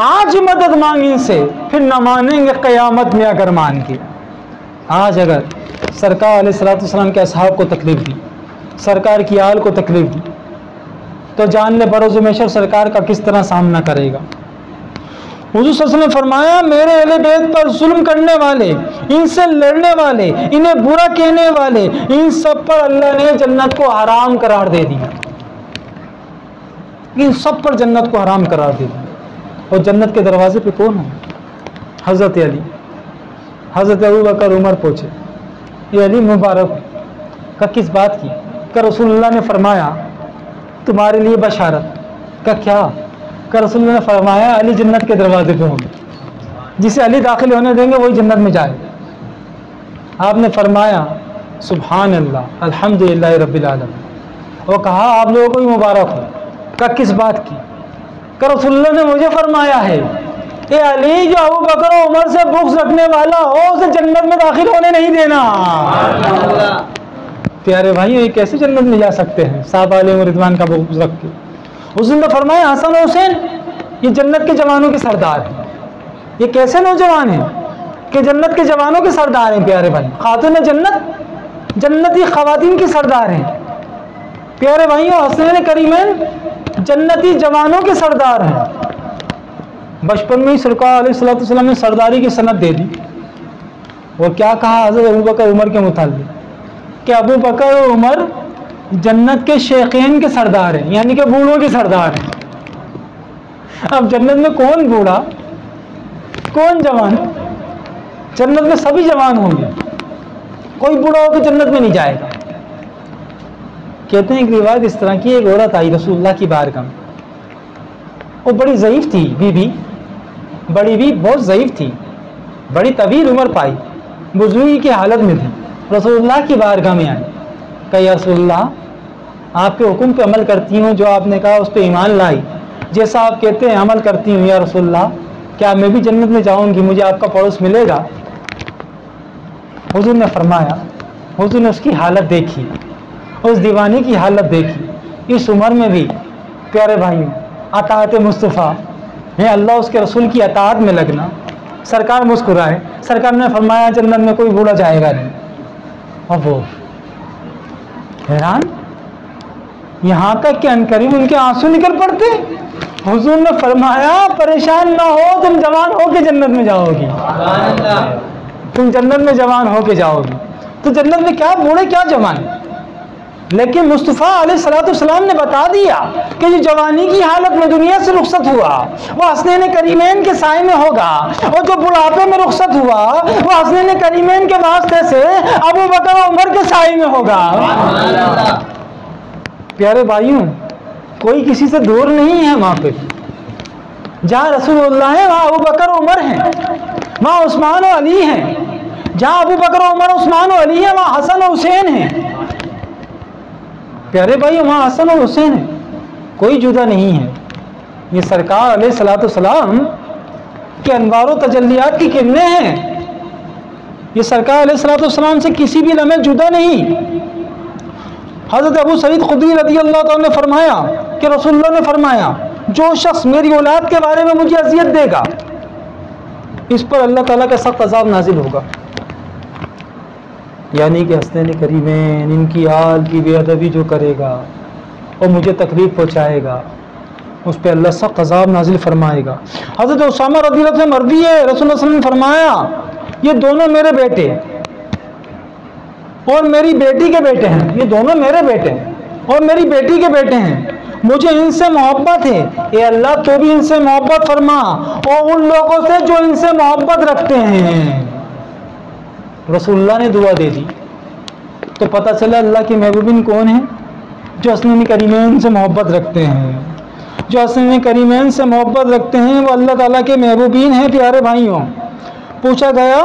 आज मदद मांग इनसे, फिर न मानेंगे क़यामत में अगर मान के। आज अगर सरकार अलैहिस्सलातु वस्सलाम के असहाब को तकलीफ दी, सरकार की आल को तकलीफ दी, तो जान ले बरोज़ महशर सरकार का किस तरह सामना करेगा। हुज़ूर सल्लल्लाहु अलैहि वसल्लम ने फरमाया, मेरे अहले बैत पर जुल्म करने वाले, इनसे लड़ने वाले, इन्हें बुरा कहने वाले, इन सब पर अल्लाह ने जन्नत को हराम करार दे दिया। इन सब पर जन्नत को हराम करार दे दिया। और जन्नत के दरवाजे पे कौन है? हज़रत अली, हज़रत अबू बकर, उमर पहुँचे। ये अली मुबारक का किस बात की? का रसूलुल्लाह ने फरमाया तुम्हारे लिए बशारत का क्या? का रसूलुल्लाह ने फरमाया अली जन्नत के दरवाजे पे होंगे, जिसे अली दाखिल होने देंगे वही जन्नत में जाए। आपने फरमाया सुभान अल्लाह, अल्हम्दुलिल्लाह रब्बिल आलमीन। और कहा आप लोगों को ही मुबारक हो। का किस बात की? का रसूलुल्लाह ने मुझे फरमाया है ए अली, जो अबू बकर और उमर से बुग़्ज़ रखने वाला हो उसे जन्नत में दाखिल होने नहीं देना। प्यारे भाई, ये कैसे जन्नत में जा सकते हैं साहबा अलैहिम रिज़वान का बुग़्ज़ रख के? उसने फरमाया हसन और हुसैन ये जन्नत के जवानों के सरदार हैं। ये कैसे नौजवान हैं कि जन्नत के जवानों के सरदार हैं? प्यारे भाई, खातून जन्नत, जन्नती ख़वातीन की सरदार हैं। प्यारे भाइयों, हसनैन करीमैन जन्नती जवानों के सरदार हैं। बचपन में ही सरकार अलैहिस्सलातु वस्सलाम ने सरदारी की सनद दे दी। और क्या कहा हज़रत अबू बकर उमर के मुताल्लिक़ कि अबू बकर और उमर जन्नत के शेखैन के सरदार हैं, यानी कि बूढ़ों के सरदार हैं। अब जन्नत में कौन बूढ़ा कौन जवान? जन्नत में सभी जवान होंगे, कोई बूढ़ा होकर जन्नत में नहीं जाएगा। कहते हैं एक रिवायत इस तरह की, एक औरत आई रसूलुल्लाह की बारगाह में। वो बड़ी ज़ईफ़ थी, बीबी बड़ी भी बहुत ज़ईफ़ थी, बड़ी तवील उम्र पाई, बुजुर्गी की हालत में थी। रसूलुल्लाह की बारगाह में आई, कहा या रसूलुल्लाह आपके हुक्म पे अमल करती हूँ, जो आपने कहा उस पर ईमान लाई, जैसा आप कहते हैं अमल करती हूँ। या रसूलुल्लाह क्या मैं भी जन्नत में जाऊँगी, मुझे आपका पड़ोस मिलेगा? हुज़ूर ने फरमाया, हुज़ूर ने उसकी हालत देखी, उस दीवानी की हालत देखी, इस उम्र में भी। प्यारे भाइयों, अताअत मुस्तफ़ा है, अल्लाह उसके रसूल की अताअत में लगना। सरकार मुस्कुराए, सरकार ने फरमाया जन्नत में कोई बूढ़ा जाएगा नहीं। और वो हैरान, यहाँ तक कि अनकरीब उनके आंसू निकल पड़ते। हुजूर ने फरमाया परेशान ना हो, तुम जवान हो के जन्नत में जाओगी, तुम जन्नत में जवान हो के जाओगी। तो जन्नत में क्या बूढ़े क्या जवान, लेकिन मुस्तफ़ा अलैहिस्सलाम ने बता दिया कि जो जवानी की हालत में दुनिया से रुखसत हुआ वो हसनैन करीमैन के साए में होगा, और जो बुढ़ापे में रुखसत हुआ वो हसनैन करीमैन के वास्ते से अबू बकर और उमर के साए में होगा। प्यारे भाइयों, कोई किसी से दूर नहीं है। वहाँ पे जहाँ रसूलुल्लाह है वहाँ अबू बकर और उमर हैं, वहाँ उस्मान और अली हैं। जहाँ अबू बकर और उमर उस्मान और अली हैं वहाँ हसन और हुसैन हैं। प्यारे भाई, वहाँ हसन और हुसैन है, कोई जुदा नहीं है। ये सरकार अलैहिस्सलातु वस्सलाम के अनवार व तजल्लियात की किरणें हैं। ये सरकार अलैहिस्सलातु वस्सलाम से किसी भी लम्हे जुदा नहीं। हज़रत अबू सईद खुदरी रज़ियल्लाहु अन्हु ने फरमाया कि रसूलुल्लाह ने फरमाया जो शख्स मेरी औलाद के बारे में मुझे अज़ियत देगा इस पर अल्लाह ताला का सख्त अज़ाब नाजिल होगा। यानी कि हसनैन करीमैन इनकी आल की बेअदबी जो करेगा और मुझे तकलीफ़ पहुँचाएगा उस पर अल्लाह सख्त अज़ाब नाजिल फरमाएगा। हज़रत उसामा रज़ियल्लाहु अन्हु से मरवी है, रसूलुल्लाह सल्लल्लाहु अलैहि वसल्लम ने फरमाया ये दोनों मेरे बेटे और मेरी बेटी के बेटे हैं, ये दोनों मेरे बेटे हैं और मेरी बेटी के बेटे हैं, मुझे इनसे मोहब्बत है। ए अल्लाह तो भी इनसे मोहब्बत फरमा और उन लोगों से जो इनसे मोहब्बत रखते हैं। रसूलुल्लाह ने दुआ दे दी तो पता चला अल्लाह के महबूबिन कौन है, जो हसनैन करीमैन से मोहब्बत रखते हैं। जो हसनैन करीमैन से मोहब्बत रखते हैं वो अल्लाह ताला के महबूबीन हैं। प्यारे भाइयों, पूछा गया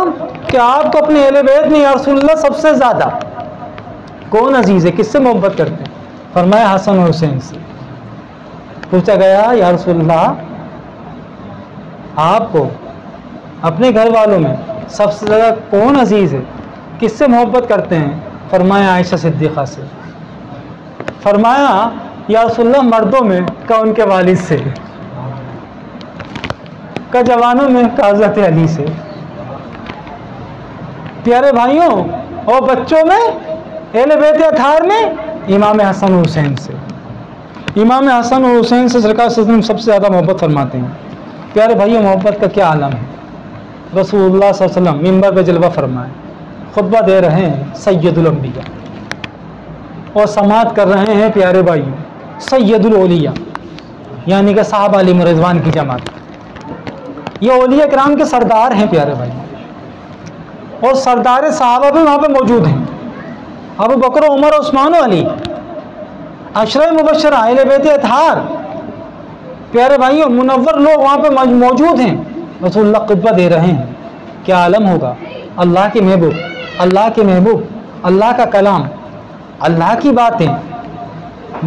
कि आपको अपने अहले बैत में या रसूलुल्लाह सबसे ज़्यादा कौन अजीज़ है, किससे मोहब्बत करते हैं? फरमाया हसन और हुसैन से। पूछा गया या रसूलुल्लाह आपको अपने घर वालों में सबसे ज़्यादा कौन अजीज़ है, किससे मोहब्बत करते हैं? फरमाया आयशा सिद्दीक़ा से। फरमाया या रसूलुल्लाह मर्दों में का उनके वालिद से, का जवानों में का हज़रत अली से। प्यारे भाइयों, और बच्चों में अहले बैत अताहर में इमाम हसन हुसैन से। इमाम हसन और हुसैन से सरकार वसल्लम सबसे ज़्यादा मोहब्बत फरमाते हैं। प्यारे भाइयों, मोहब्बत का क्या आलम है। रसूलुल्लाह सल्लल्लाहु अलैहि वसल्लम मिंबर पे जलवा फरमाए, खुतबा दे रहे हैं सैयदुल अंबिया, और समाअत कर रहे हैं प्यारे भाइयों सैयदुल औलिया, यानी कि साहबा अली रिज़वान की जमात। ये औलिया किराम के सरदार हैं प्यारे भाइयों, और सरदार साहबा भी वहाँ पे मौजूद हैं। अबू बकर, उमर, उस्मान, अली, अशरा मुबशर अहले बैत अतहार, प्यारे भाइयों मुनव्वर लोग वहाँ पे मौजूद हैं। रसूलुल्लाह खुतबा दे रहे हैं, क्या आलम होगा। अल्लाह के महबूब, अल्लाह के महबूब, अल्लाह का कलाम, अल्लाह की बातें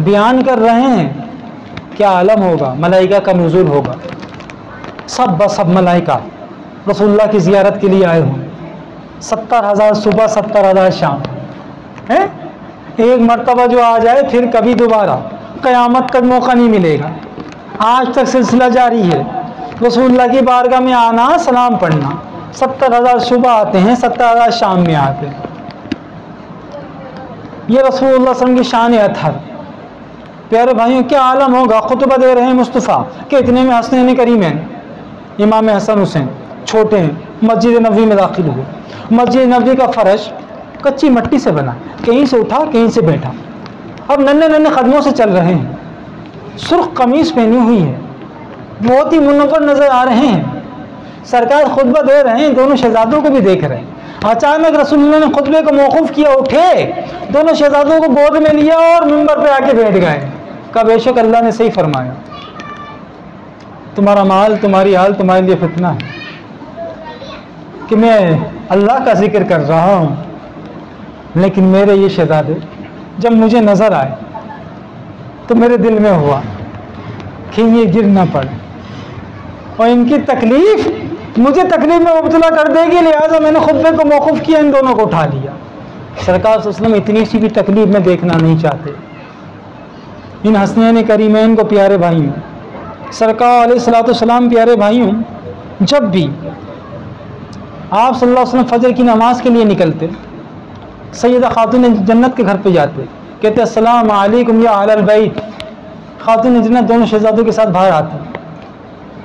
बयान कर रहे हैं, क्या आलम होगा। मलाइका का नुज़ूल होगा, सब बसब मलाइका रसूलुल्लाह की ज़ियारत के लिए आए होंगे। 70,000 सुबह, 70,000 शाम है। एक मरतबा जो आ जाए फिर कभी दोबारा क़यामत तक मौका नहीं मिलेगा। आज तक सिलसिला जारी है, रसूलुल्लाह की बारगाह में आना, सलाम पढ़ना। 70,000 सुबह आते हैं, 70,000 शाम में आते हैं। ये रसूलुल्लाह सल्लल्लाहु अलैहि वसल्लम की शान अतहर। प्यारे भाइयों, क्या आलम होगा। खुतबा दे रहे हैं मुस्तफ़ा के इतने में हसनैन करीमैन इमाम हसन हुसैन छोटे हैं, मस्जिद नबवी में दाखिल हुए। मस्जिद नबवी का फर्श कच्ची मिट्टी से बना, कहीं से उठा कहीं से बैठा। अब नन्हे नन्हे कदमों से चल रहे हैं, सुर्ख कमीज पहनी हुई है, बहुत ही मुनव्वर नजर आ रहे हैं। सरकार खुतबा दे रहे हैं, दोनों शहजादों को भी देख रहे हैं। अचानक रसूलुल्लाह ने खुतबे को मौकूफ किया, उठे, दोनों शहजादों को गोद में लिया और मिंबर पे आके बैठ गए। कहा बेशक अल्लाह ने सही फरमाया, तुम्हारा माल, तुम्हारी हाल तुम्हारे लिए फितना है कि मैं अल्लाह का जिक्र कर रहा हूँ, लेकिन मेरे ये शहजादे जब मुझे नज़र आए तो मेरे दिल में हुआ कि ये गिर ना पड़े और इनकी तकलीफ़ मुझे तकलीफ़ में मुब्तला कर देगी, लिहाजा मैंने खुतबे को मौकूफ़ किया, इन दोनों को उठा लिया। सरकार सल्लल्लाहु अलैहि वसल्लम इतनी सी भी तकलीफ़ में देखना नहीं चाहते। इन हसनैन करीमैन को प्यारे भाइयों, सरकार अलैहिस्सलातु वस्सलाम प्यारे भाइयों, जब भी आप सल्लल्लाहु अलैहि वसल्लम फजर की नमाज के लिए निकलते, सैयदा खातून जन्नत के घर पे जाते, कहते अस्सलामु अलैकुम या अहलल बैत। खातून जन्नत दोनों शहजादों के साथ बाहर आते,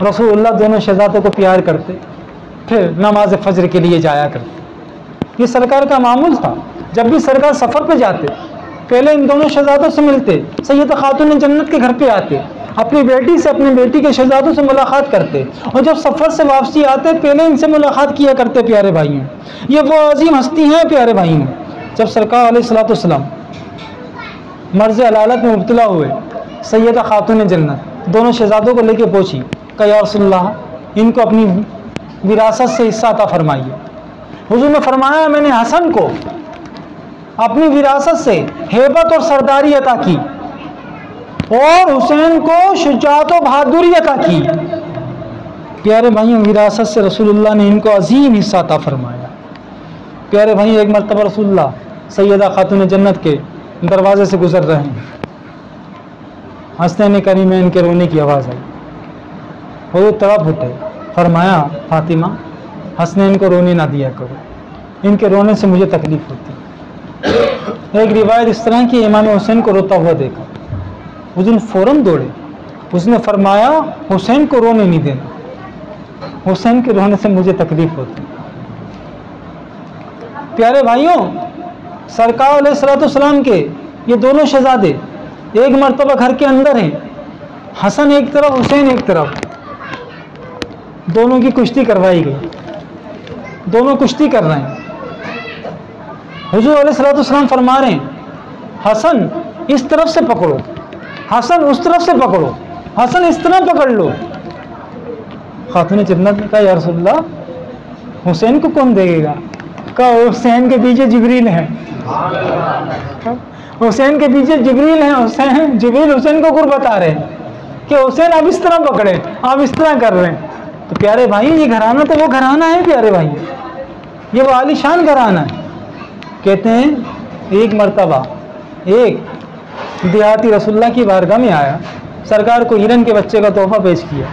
रसूलुल्लाह दोनों शहजादों को प्यार करते, फिर नमाज फजर के लिए जाया करते। ये सरकार का मामूल था। जब भी सरकार सफ़र पे जाते, पहले इन दोनों शहजादों से मिलते, सैयदा खातून जन्नत के घर पे आते, अपनी बेटी से, अपनी बेटी के शहजादों से मुलाकात करते, और जब सफ़र से वापसी आते पहले इनसे मुलाकात किया करते। प्यारे भाइयों, ये वो अजीम हस्ती हैं प्यारे भाइयों। जब सरकार अलैहिस्सलातु वस्सलाम मर्ज़ अलालत में मुब्तला हुए, सैयदा खातून जन्नत दोनों शहजादों को लेके पहुँची, कहा या रसूलल्लाह, इनको अपनी विरासत से हिस्सा अता फरमाइए। हुज़ूर ने फरमाया, मैंने हसन को अपनी विरासत से हेबत और सरदारी अता की और हुसैन को शुजाअत और बहादुरी अता की। प्यारे भाइयों, विरासत से रसूलुल्लाह ने इनको अजीम हिस्सा अता फरमाया। प्यारे भाइयों, एक मरतबा रसूलुल्लाह सैयदा खातून जन्नत के दरवाजे से गुजर रहे हैं, हसनैन करीमैन के रोने की आवाज़ आई। वो तरफ उठे, फरमाया फातिमा, हसनैन को रोने ना दिया करो, इनके रोने से मुझे तकलीफ़ होती है। एक रिवायत इस तरह की, इमाम हुसैन को रोता हुआ देखा, उस दिन फ़ौरन दौड़े, उसने फरमाया हुसैन को रोने नहीं देना, हुसैन के रोने से मुझे तकलीफ़ होती। प्यारे भाइयों, सरकार अलैहिस्सलातु वस्सलाम के ये दोनों शहजादे एक मरतबा घर के अंदर हैं, हसन एक तरफ, हुसैन एक तरफ, दोनों की कुश्ती करवाई गई, दोनों कुश्ती कर रहे हैं। हुजूर अलैहिस्सलातु वस्सलाम फरमा रहे हैं, हसन इस तरफ से पकड़ो, हसन उस तरफ से पकड़ो, हसन इस तरह पकड़ लो। खातून जन्नत ने कहा या रसूलल्लाह, हुसैन को कौन देगा। कहा हुसैन के पीछे जिब्रील है, हुसैन के पीछे जिब्रील है, हुसैन जिब्रील हुसैन को गुर बता रहे हैं कि हुसैन आप इस तरह पकड़े, आप इस तरह कर रहे हैं। तो प्यारे भाई, ये घराना तो वो घराना है प्यारे भाई, ये वो आलीशान घराना है। कहते हैं एक मरतबा एक देहाती रसूलुल्लाह की बारगाह में आया, सरकार को हिरन के बच्चे का तोहफा पेश किया,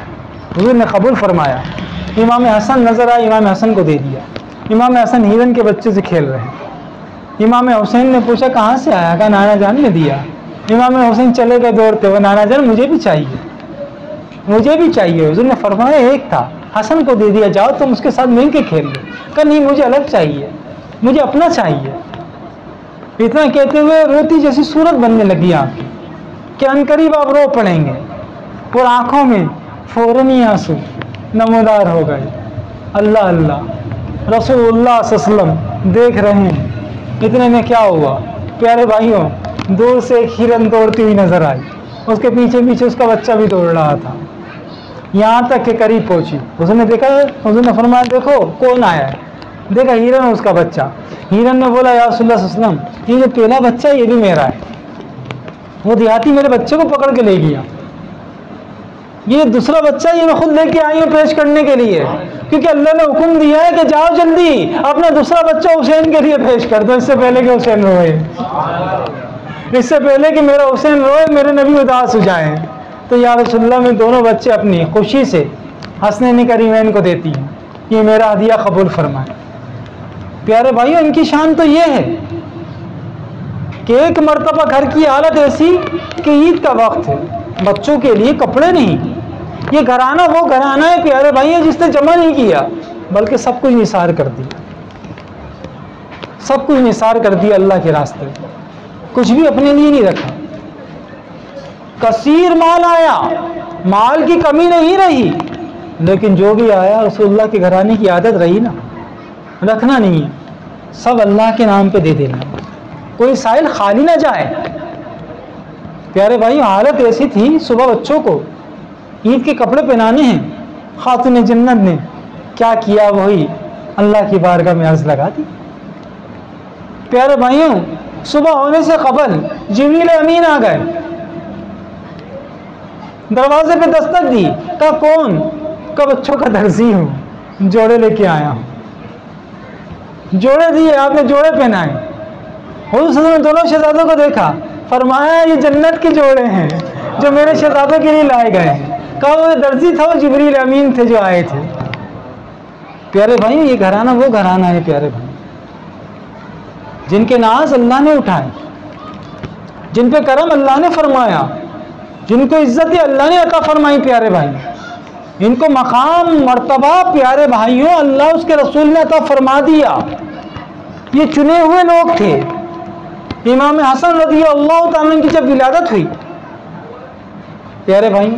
हुजूर ने कबूल फरमाया। इमाम हसन नजर आया, इमाम हसन को दे दिया। इमाम हसन हिरन के बच्चे से खेल रहे हैं। इमाम हुसैन ने पूछा कहाँ से आया, कहा नाना जान ने दिया। इमाम हुसैन चले गए दौड़ते हुए, नाना जान मुझे भी चाहिए, मुझे भी चाहिए। हुजूर ने फरमाया एक था, हसन को दे दिया, जाओ तुम उसके साथ मिल के खेल लो। कहा नहीं मुझे अलग चाहिए, मुझे अपना चाहिए। इतना कहते हुए रोती जैसी सूरत बनने लगी आपकी कि अनकरीब आप रो पड़ेंगे, और आंखों में फौरन ही आंसू नमूदार हो गए। अल्लाह अल्लाह, रसूलुल्लाह सल्लल्लाहु अलैहि वसल्लम देख रहे हैं। इतने में क्या हुआ प्यारे भाइयों, दूर से एक हिरन दौड़ती हुई नजर आई, उसके पीछे पीछे उसका बच्चा भी दौड़ रहा था, यहाँ तक के करीब पहुंची। उसने देखा, उसने फरमाया देखो कौन आया है, देखा हिरन उसका बच्चा। हिरन ने बोला या रसूलुल्लाह सल्लल्लाहु अलैहि वसल्लम, ये जो पहला बच्चा ये भी मेरा है। वो देहाती मेरे बच्चे को पकड़ के ले गया, ये दूसरा बच्चा ये मैं खुद लेके आई हूँ पेश करने के लिए, क्योंकि अल्लाह ने हुक्म दिया है कि जाओ जल्दी अपना दूसरा बच्चा हुसैन के लिए पेश कर दो, इससे पहले कि हुसैन रोए, इससे पहले कि मेरा हुसैन रोए, मेरे नबी उदास हो जाए। तो या रसूलल्लाह में दोनों बच्चे अपनी खुशी से हसनैन करीमैन को देती हैं, ये मेरा हदिया कबूल फरमाए। प्यारे भाइयों इनकी शान तो ये है कि एक मर्तबा घर की हालत ऐसी कि ईद का वक्त है, बच्चों के लिए कपड़े नहीं, ये घराना वो घराना है प्यारे भाइयों जिसने जमा नहीं किया बल्कि सब कुछ निसार कर दिया, सब कुछ निसार कर दिया अल्लाह के रास्ते, कुछ भी अपने लिए नहीं रखा। कसीर माल आया, माल की कमी नहीं रही, लेकिन जो भी आया रसूलुल्लाह के घराने की आदत रही ना, रखना नहीं है, सब अल्लाह के नाम पे दे देना, कोई साइल खाली ना जाए। प्यारे भाई हालत ऐसी थी, सुबह बच्चों को ईद के कपड़े पहनाने हैं, खातून जन्नत ने क्या किया वही अल्लाह की बारगाह में अर्ज लगा दी। प्यारे भाइयों सुबह होने से कबल जिब्रील अमीन आ गए, दरवाजे पे दस्तक दी, कहा कौन? का बच्चों का दर्जी हूँ, जोड़े लेके आया हूँ। जोड़े दिए, आपने जोड़े पहनाए। हुजूर ने दोनों शहजादों को देखा, फरमाया ये जन्नत के जोड़े हैं जो मेरे शहजादों के लिए लाए गए हैं। कहा वो दर्जी था, वो जिब्रील अमीन थे जो आए थे। प्यारे भाई ये घराना वो घराना है प्यारे भाई जिनके नाज अल्लाह ने उठाए, जिन पे करम अल्लाह ने फरमाया, जिनको इज्जत अल्लाह ने अता फरमाई। प्यारे भाई इनको मकाम मर्तबा प्यारे भाइयों अल्लाह उसके रसूल ने अता फरमा दिया। ये चुने हुए लोग थे। इमाम हसन रज़ी अल्लाह तआला की जब विलादत हुई प्यारे भाई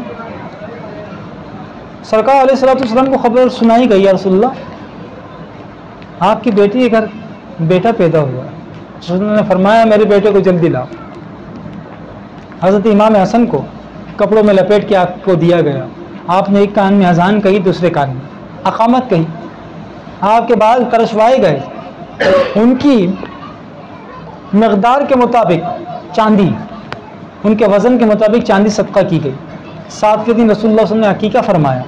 सरकार अलैहिस्सलाम को खबर सुनाई गई, या रसूलल्लाह आपकी बेटी के घर बेटा पैदा हुआ। रसूल ने फरमाया मेरे बेटे को जल्दी लाओ। हज़रत इमाम हसन को कपड़ों में लपेट के आपको दिया गया। आपने एक कान में अजान कही, दूसरे कान में अकामत कही, आपके बाल तरशवाए गए, उनकी मकदार के मुताबिक चांदी, उनके वज़न के मुताबिक चांदी सदका की गई। 7 के दिन रसूलुल्लाह सल्लल्लाहु अलैहि वसल्लम ने अकीका फरमाया।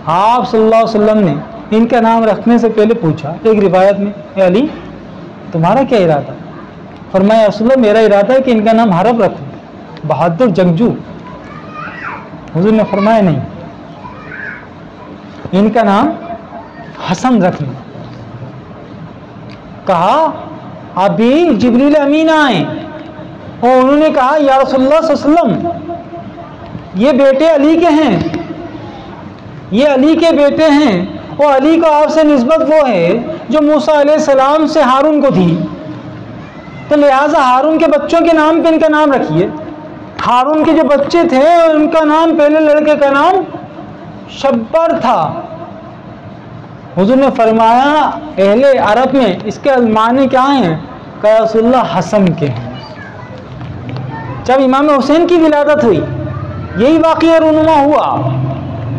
आप सल्लल्लाहु अलैहि वसल्लम ने इनका नाम रखने से पहले पूछा एक रिवायत में, ए अली तुम्हारा क्या इरादा? फरमाया रसूलुल्लाह मेरा इरादा है कि इनका नाम हरब रखूं, बहादुर जंगजू। हुजूर ने फरमाया नहीं, इनका नाम हसन रखना। कहा अभी जिब्रील अमीन आए और उन्होंने कहा या रसूलुल्लाह सल्लल्लाहु अलैहि वसल्लम ये बेटे अली के हैं, ये अली के बेटे हैं, और अली को आपसे निस्बत वो है जो मूसा अलैहिस्सलाम से हारून को थी, तो लिहाजा हारून के बच्चों के नाम पे इनका नाम रखिए। हारून के जो बच्चे थे उनका नाम, पहले लड़के का नाम शब्बर था। हुजूर ने फरमाया अहले अरब में इसके माने क्या हैं? कहा रसूलुल्लाह हसन के हैं। जब इमाम हुसैन की विलादत हुई यही वाक़या रूनुमा हुआ।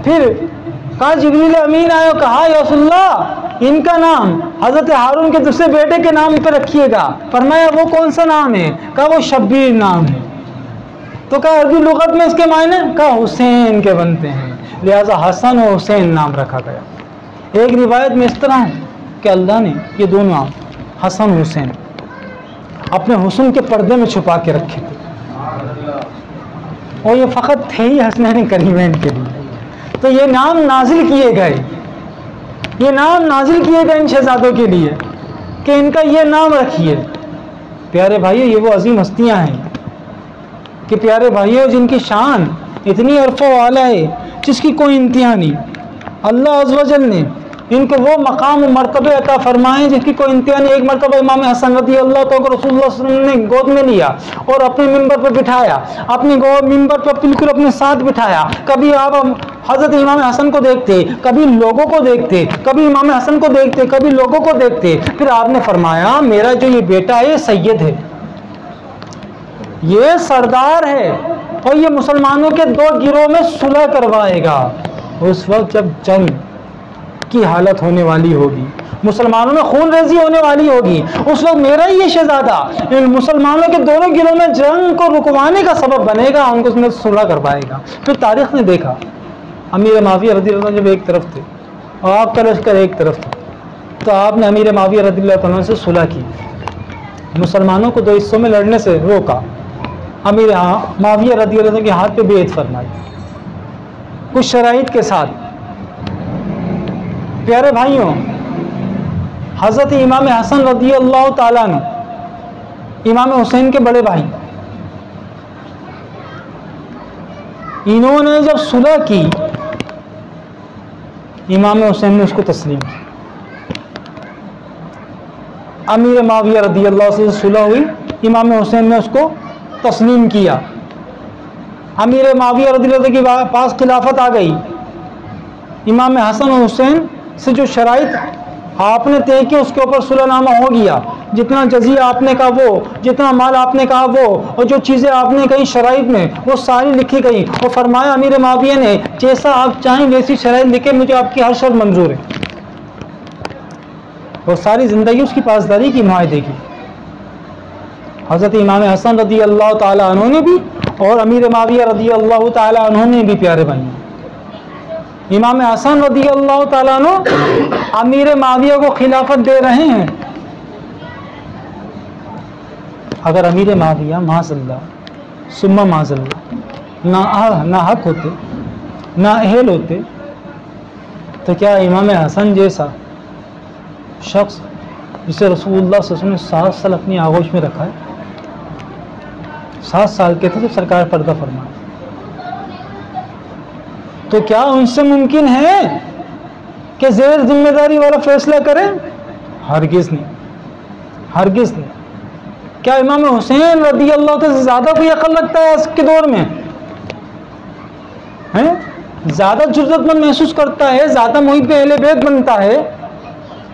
फिर कहा जिब्रील अमीन आए, कहा या रसूलुल्लाह इनका नाम हज़रत हारून के दूसरे बेटे के नाम पर रखिएगा। फरमाया वो कौन सा नाम है? कहा वो शब्बीर नाम है। तो कहा अरबी लुगत में इसके मायने? कहा हुसैन के बनते हैं, लिहाजा हसन और हुसैन नाम रखा गया। एक रिवायत में इस तरह है कि अल्लाह ने ये दोनों नाम हसन हुसैन अपने हुस्न के पर्दे में छुपा के रखे थे, और ये फ़कत थे ही हसनैन करीमैन के लिए। तो ये नाम नाजिल किए गए, ये नाम नाजिल किए गए इन शहजादों के लिए कि इनका ये नाम रखिए। प्यारे भाइयों ये वो अजीम हस्तियाँ हैं कि प्यारे भाइयों जिनकी शान इतनी अरफ़ो वाला है जिसकी कोई इंतहा नहीं, अल्लाह अज़्ज़ व जल ने इनको वो मकाम मरतबे अता फरमाए जिसकी कोई इंतहा नहीं। एक मरतबा इमाम हसन रज़ी अल्लाह तआला को रसूलुल्लाह सल्लल्लाहु अलैहि वसल्लम ने गोद में लिया और अपने मिंबर पर बिठाया, अपनी मिंबर पर बिल्कुल अपने साथ बिठाया। कभी आप हज़रत इमाम हसन को देखते, कभी लोगों को देखते, कभी इमाम हसन को देखते, कभी लोगों को देखते। फिर आपने फरमाया मेरा जो ये बेटा है ये सैयद है, ये सरदार है और ये मुसलमानों के दो गिरोह में सुलह करवाएगा। उस वक्त जब जंग की हालत होने वाली होगी, मुसलमानों में खून रेजी होने वाली होगी, उस वक्त मेरा ही ये शहजादा इन मुसलमानों के दोनों गिरोह में जंग को रुकवाने का सबब बनेगा, उनको उसमें सुलह करवाएगा। फिर तारीख ने देखा अमीर माविया रज़ियल्लाहु अन्हु जब एक तरफ थे और आपका लश्कर एक तरफ था, तो आपने अमीर माविया रज़ियल्लाहु अन्हु से सुलह की, मुसलमानों को दो हिस्सों में लड़ने से रोका। अमीर माविया रज़ियल्लाहु अन्हु के हाथ पे बेइत फरमाई कुछ शराइत के साथ। प्यारे भाइयों, हज़रत इमाम हसन रज़ियल्लाहु ताला अन्हु इमाम हुसैन के बड़े भाई, इन्होंने जब सुलह की इमाम हुसैन ने उसको तस्लीम की। अमीर माविया रज़ियल्लाहु से सुलह हुई, इमाम हुसैन ने उसको तस्लीम किया। अमीर माविया रज़ियल्लाहु के पास खिलाफत आ गई। इमाम हसन और हुसैन से जो शराइत आपने तय किया उसके ऊपर सुलहनामा हो गया। जितना जजिया आपने कहा वो, जितना माल आपने कहा वो, और जो चीज़ें आपने कही शराइत में वो सारी लिखी गई। और फरमाया अमीर माविया ने जैसा आप चाहें वैसी शराइत लिखे, मुझे आपकी हर शर्त मंजूर है। और सारी ज़िंदगी उसकी पासदारी की मुआहदे की। हज़रत इमाम हसन रज़ियल्लाहु ताला अन्हु ने भी और अमीर माविया रज़ियल्लाहु ताला अन्हु ने भी, प्यारे भाई, इमाम हसन रज़ियल्लाहु ताला अन्हु अमीर माविया को खिलाफत दे रहे हैं। अगर अमीर माविया माज़अल्लाह सुम्मा माज़अल्लाह ना हक होते, ना अहल होते, तो क्या इमाम हसन जैसा शख्स जिसे रसूलुल्लाह सल्लल्लाहु अलैहि वसल्लम ने 7 साल अपनी आगोश में रखा है, 7 साल के थे जब सरकार पर्दा फरमाए, तो क्या उनसे मुमकिन है कि ज़ेर जिम्मेदारी वाला फैसला करें? हरगिज़ नहीं, हरगिज़ नहीं। क्या इमाम हुसैन रज़ियल्लाहु से ज़्यादा कोई अकल रखता है आज के दौर में? हैं? ज़्यादा जुर्रतमंद महसूस करता है, ज़्यादा मुहिब अहले बैत बनता है,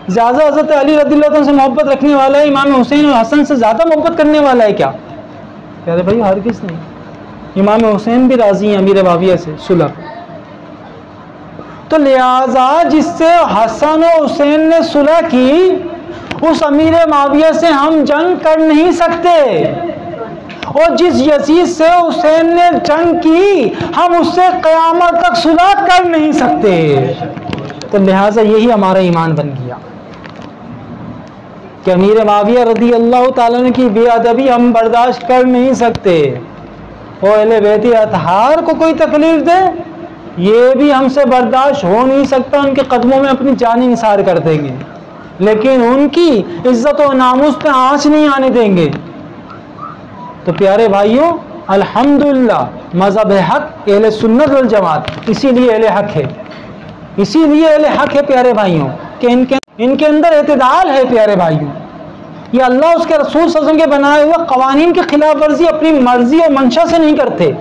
ज़्यादा हज़रत अली रज़ियल्लाहु अन्हु से मोहब्बत रखने वाला है, इमाम हुसैन और हसन से ज़्यादा मोहब्बत करने वाला है क्या? प्यारे भाई, हरगिज़ नहीं। इमाम हुसैन भी राज़ी हैं अमीर माविया से सुलह। तो लिहाजा जिससे हसन और हुसैन ने सुलह की, उस अमीर माविया से हम जंग कर नहीं सकते, और जिस यजीद से हुसैन ने जंग की हम उससे क़यामत तक सुलह कर नहीं सकते। तो लिहाजा यही हमारा ईमान बन गया कि अमीर माविया रज़ियल्लाहु ताला अन्हु की बेअदबी हम बर्दाश्त कर नहीं सकते, और अहले बैत अतहार को कोई तकलीफ दे ये भी हमसे बर्दाश्त हो नहीं सकता। उनके कदमों में अपनी जान निसार कर देंगे, लेकिन उनकी इज्जत और नामूस पे आंच नहीं आने देंगे। तो प्यारे भाइयों, अल्हम्दुलिल्लाह मज़हब हक अहले सुन्नत वल जमात इसीलिए अहले हक है, इसीलिए अहले हक है प्यारे भाइयों कि इनके अंदर एतदाल है। प्यारे भाइयों, ये अल्लाह उसके रसूल सल्लल्लाहु अलैहि वसल्लम के बनाए हुए कवानीन की खिलाफ वर्जी अपनी मर्जी और मंशा से नहीं करते,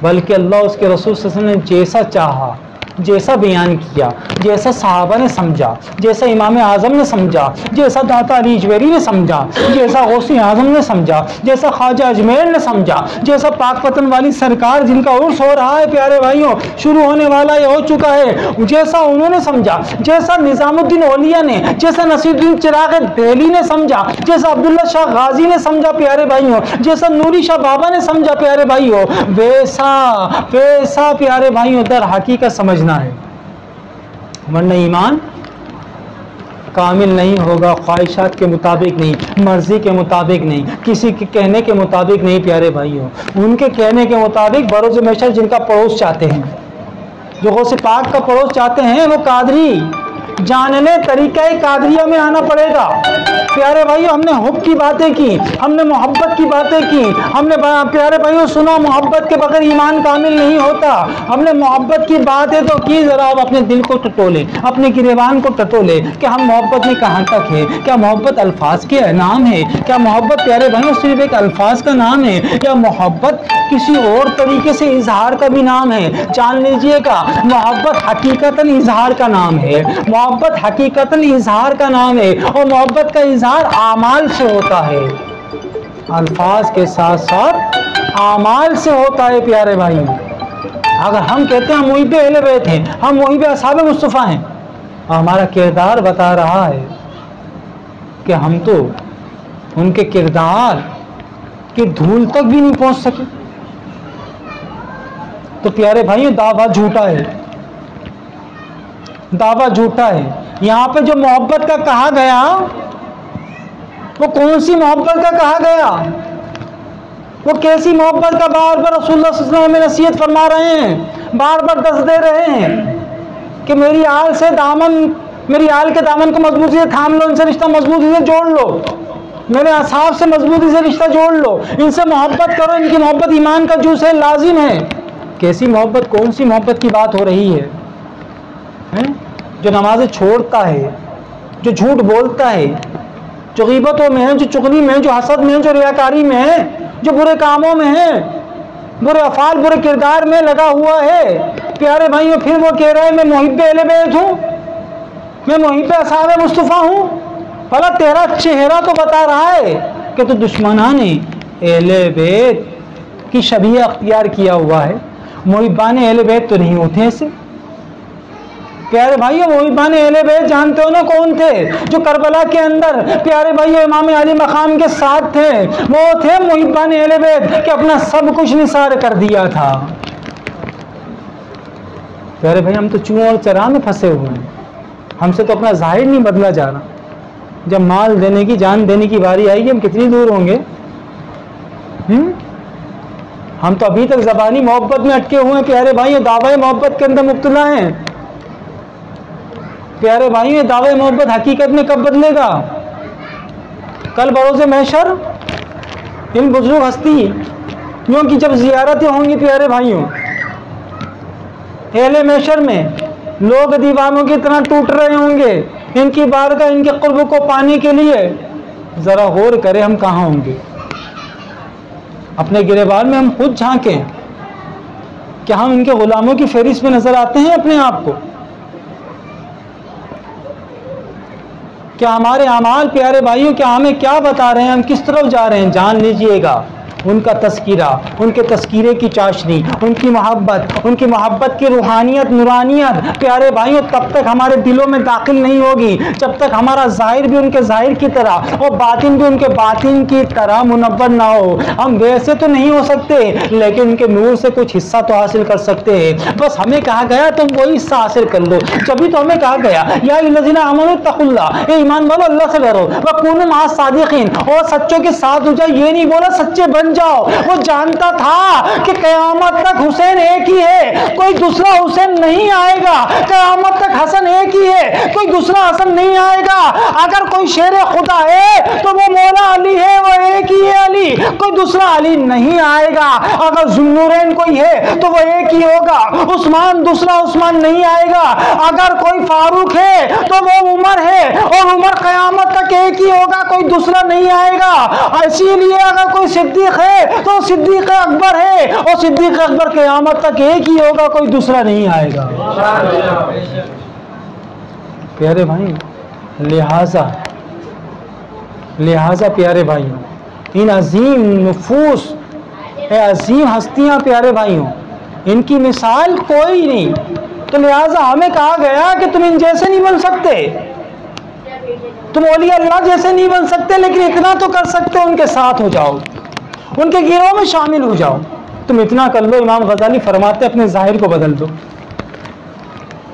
बल्कि अल्लाह उसके रसूल सल्लल्लाहु अलैहि वसल्लम ने जैसा चाहा, जैसा बयान किया, जैसा सहाबा ने समझा, जैसा इमाम आज़म ने समझा, जैसा दाता अली अजमेरी ने समझा, जैसा गौसे आज़म ने समझा, जैसा ख्वाजा अजमेर ने समझा, जैसा पाक पतन वाली सरकार जिनका उर्स हो रहा है प्यारे भाइयों, शुरू होने वाला ये हो चुका है, जैसा उन्होंने समझा, जैसा निज़ामुद्दीन औलिया ने, जैसा नसीरुद्दीन चिराग दिल्ली ने समझा, जैसा अब्दुल्ला शाह गाजी ने समझा प्यारे भाइयों, जैसा नूरी शाह बाबा ने समझा प्यारे भाइयों, वैसा वैसा प्यारे भाइयों दर हकीकत समझना है। वरना ईमान कामिल नहीं होगा, ख्वाहिशात के मुताबिक नहीं, मर्जी के मुताबिक नहीं, किसी के कहने के मुताबिक नहीं प्यारे भाइयों, उनके कहने के मुताबिक बरोज़ महशर जिनका पड़ोस चाहते हैं, जो गौसे पाक का पड़ोस चाहते हैं, वो कादरी जानने तरीक़ा कादरिया में आना पड़ेगा। प्यारे भाइयों, हमने हुब की बातें की, हमने मोहब्बत की बातें की, हमने प्यारे भाइयों सुना मोहब्बत के बगैर ईमान कामिल नहीं होता। हमने मोहब्बत की बातें तो की, ज़रा आप अपने दिल को टटोले, अपने गिरेबान को टटोले कि हम मोहब्बत में कहाँ तक है। क्या मोहब्बत अल्फाज के नाम है? क्या मोहब्बत प्यारे भाइयों सिर्फ एक अल्फाज का नाम है? क्या मोहब्बत किसी और तरीके से इजहार का भी नाम है? जान लीजिएगा, मोहब्बत हकीकतन इजहार का नाम है। मोहब्बत हकीकतन इजहार का नाम है और मोहब्बत का इजहार आमाल से होता है, अल्फाज के साथ साथ आमाल से होता है। प्यारे भाई, अगर हम कहते हैं हम मुहिब अहले बैत हैं, हम मुहिब असहाब मुस्तफ़ा हैं, और हमारा किरदार बता रहा है कि हम तो उनके किरदार की धूल तक भी नहीं पहुंच सके, तो प्यारे भाइयों दावा झूठा है, दावा झूठा है। यहाँ पे जो मोहब्बत का कहा गया वो कौन सी मोहब्बत का कहा गया? वो कैसी मोहब्बत का बार बार रसूलुल्लाह सल्लल्लाहु अलैहि वसल्लम में नसीहत फरमा रहे हैं, बार बार दस दे रहे हैं कि मेरी आल से दामन, मेरी आल के दामन को मजबूती से थाम लो, इनसे रिश्ता मजबूती से जोड़ लो, मेरे असहाब से मजबूती से रिश्ता जोड़ लो, इनसे मोहब्बत करो, इनकी मोहब्बत ईमान का जूस है, लाजिम है। कैसी मोहब्बत, कौन सी मोहब्बत की बात हो रही है? जो नमाज़ें छोड़ता है, जो झूठ बोलता है, जो ग़ीबतों में है, जो चुगली में है, जो हसद में है, जो रियाकारी में है, जो बुरे कामों में है, बुरे अफ़ाल बुरे किरदार में लगा हुआ है। प्यारे भाइयों, फिर वो कह रहा है मैं मुहिब अहले बैत हूँ, मैं मुहिब असहाब मुस्तफ़ा हूँ। भला तेरा चेहरा तो बता रहा है कि तू दुश्मनाने अहले बैत की शबीह अख्तियार किया हुआ है। मुहिबान अहले बैत तो नहीं होते ऐसे। प्यारे भाइयों, मुहिबान अहले बैत जानते हो ना कौन थे? जो करबला के अंदर प्यारे भाइयों इमाम अली मकाम के साथ थे, वो थे मुहिबान अहले बैत कि अपना सब कुछ निसार कर दिया था। प्यारे भाई, हम तो चूहों और चरा में फंसे हुए हैं, हमसे तो अपना जाहिर नहीं बदला जा रहा। जब माल देने की, जान देने की बारी आएगी, हम कितनी दूर होंगे? हम तो अभी तक ज़बानी मोहब्बत में अटके हुए हैं। प्यारे भाइयों, दावा मोहब्बत के अंदर मुब्तला हैं। प्यारे भाइयों, दावे मोहब्बत हकीकत में कब बदलेगा? कल बरोज़े महशर इन बुजुर्ग हस्तियों की जब ज़ियारतें होंगी, प्यारे भाइयों, अहले महशर में लोग दीवानों की तरह टूट रहे होंगे इनकी बारगाह, इनके क़ुर्ब को पाने के लिए। ज़रा गौर करें हम कहाँ होंगे। अपने गिरेबान में हम खुद झांकें, क्या हम इनके ग़ुलामों की फहरिस्त में नज़र आते हैं अपने आप को? क्या हमारे अमाल प्यारे भाइयों, क्या हमें क्या बता रहे हैं, हम किस तरफ जा रहे हैं? जान लीजिएगा, उनका तस्कीरा, उनके तस्कीरे की चाशनी, उनकी मोहब्बत की रूहानियत, नूरानियत प्यारे भाइयों तब तक हमारे दिलों में दाखिल नहीं होगी जब तक हमारा ज़ाहिर भी उनके ज़ाहिर की तरह और बातिन भी उनके बातिन की तरह मुनव्वर ना हो। हम वैसे तो नहीं हो सकते, लेकिन उनके नूर से कुछ हिस्सा तो हासिल कर सकते हैं। बस हमें कहा गया तुम वही हिस्सा हासिल कर लो। जब तो हमें कहा गया या अल्लज़ीना आमनू तक़ुल्लाह, ये ईमान वालों अल्लाह से डरो, वकूनू मअस सादिक़ीन, और सच्चों के साथ हो जाओ। ये नहीं बोला सच्चे बन जाओ। वो जानता था कि क़यामत तक हुसैन एक ही है, कोई दूसरा हुसैन नहीं आएगा। क़यामत तक हसन एक ही है, कोई दूसरा हसन नहीं आएगा। अगर कोई शेर खुदा है तो वो मौला अली है, वो एक ही है अली, कोई दूसरा अली नहीं आएगा। अगर ज़ुन्नूरैन कोई है तो वो एक ही होगा, उस्मान दूसरा उस्मान नहीं आएगा। अगर कोई फारूक है तो वो उमर है, और उमर क़यामत तक एक ही होगा, कोई दूसरा नहीं आएगा। इसीलिए अगर कोई सिद्दीक है तो सिद्दीक अकबर है, और सिद्दीक अकबर क़यामत तक एक ही होगा, कोई दूसरा नहीं आएगा। प्यारे भाई, लिहाजा प्यारे भाइयों, इन अजीम नफूस, अजीम हस्तियां प्यारे भाइयों, इनकी मिसाल कोई नहीं। तो लिहाजा हमें कहा गया कि तुम इन जैसे नहीं बन सकते, तुम औलिया अल्लाह जैसे नहीं बन सकते, लेकिन इतना तो कर सकते हो, उनके साथ हो जाओ, उनके गिरोह में शामिल हो जाओ। तुम इतना कर लो, इमाम गजाली फरमाते अपने ज़ाहिर को बदल दो,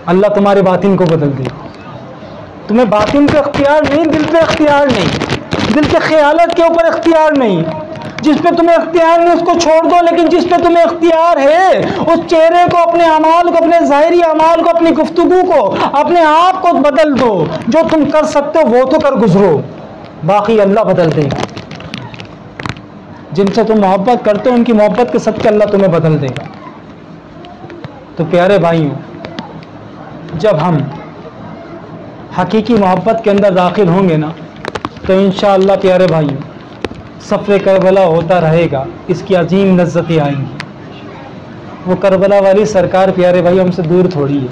अल्लाह तुम्हारे बातिन को बदल दे। तुम्हें बातिन पे इख्तियार नहीं, दिल पे इख्तियार नहीं, दिल के ख्यालात के ऊपर इख्तियार नहीं, जिस पे तुम्हें इख्तियार नहीं उसको छोड़ दो, लेकिन जिस पे तुम्हें इख्तियार है उस चेहरे को, अपने अमाल को, अपने ज़ाहिरी अमाल को, अपनी गुफ्तगू को, अपने आप को बदल दो। जो तुम कर सकते हो वो तो कर गुजरो, बाकी अल्लाह बदल देगा। जिनसे तुम मोहब्बत करते हो उनकी मोहब्बत के सदक़े अल्लाह तुम्हें बदल देगा। तो प्यारे भाइयों, जब हम हकीकी मोहब्बत के अंदर दाखिल होंगे ना, तो इंशाअल्लाह प्यारे भाइयों सफ़र करबला होता रहेगा, इसकी अजीम लज्जतें आएंगी। वो करबला वाली सरकार प्यारे भाई हमसे दूर थोड़ी है,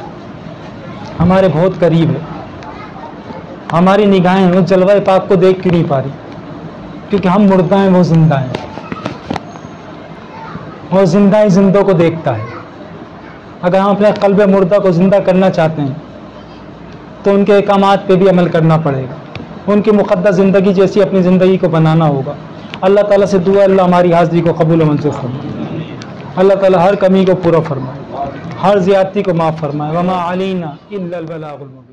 हमारे बहुत करीब है। हमारी निगाहें उस जलवा पाक को देख क्यों नहीं पा रही? क्योंकि हम मुर्दा हैं, वो जिंदा हैं। वो जिंदा ही जिंदों को देखता है। अगर हम अपने क़ल्ब मुर्दा को ज़िंदा करना चाहते हैं तो उनके अहकामात पे भी अमल करना पड़ेगा, उनकी मुक़द्दस ज़िंदगी जैसी अपनी ज़िंदगी को बनाना होगा। अल्लाह ताला से दुआ, अल्लाह हमारी हाज़िरी को कबूल मंजूर फरमाए, अल्लाह ताला हर कमी को पूरा फरमाए, हर ज़ियादती को माफ़ फरमाए। वमा अलैना इल्लल बलागुल मुबीन।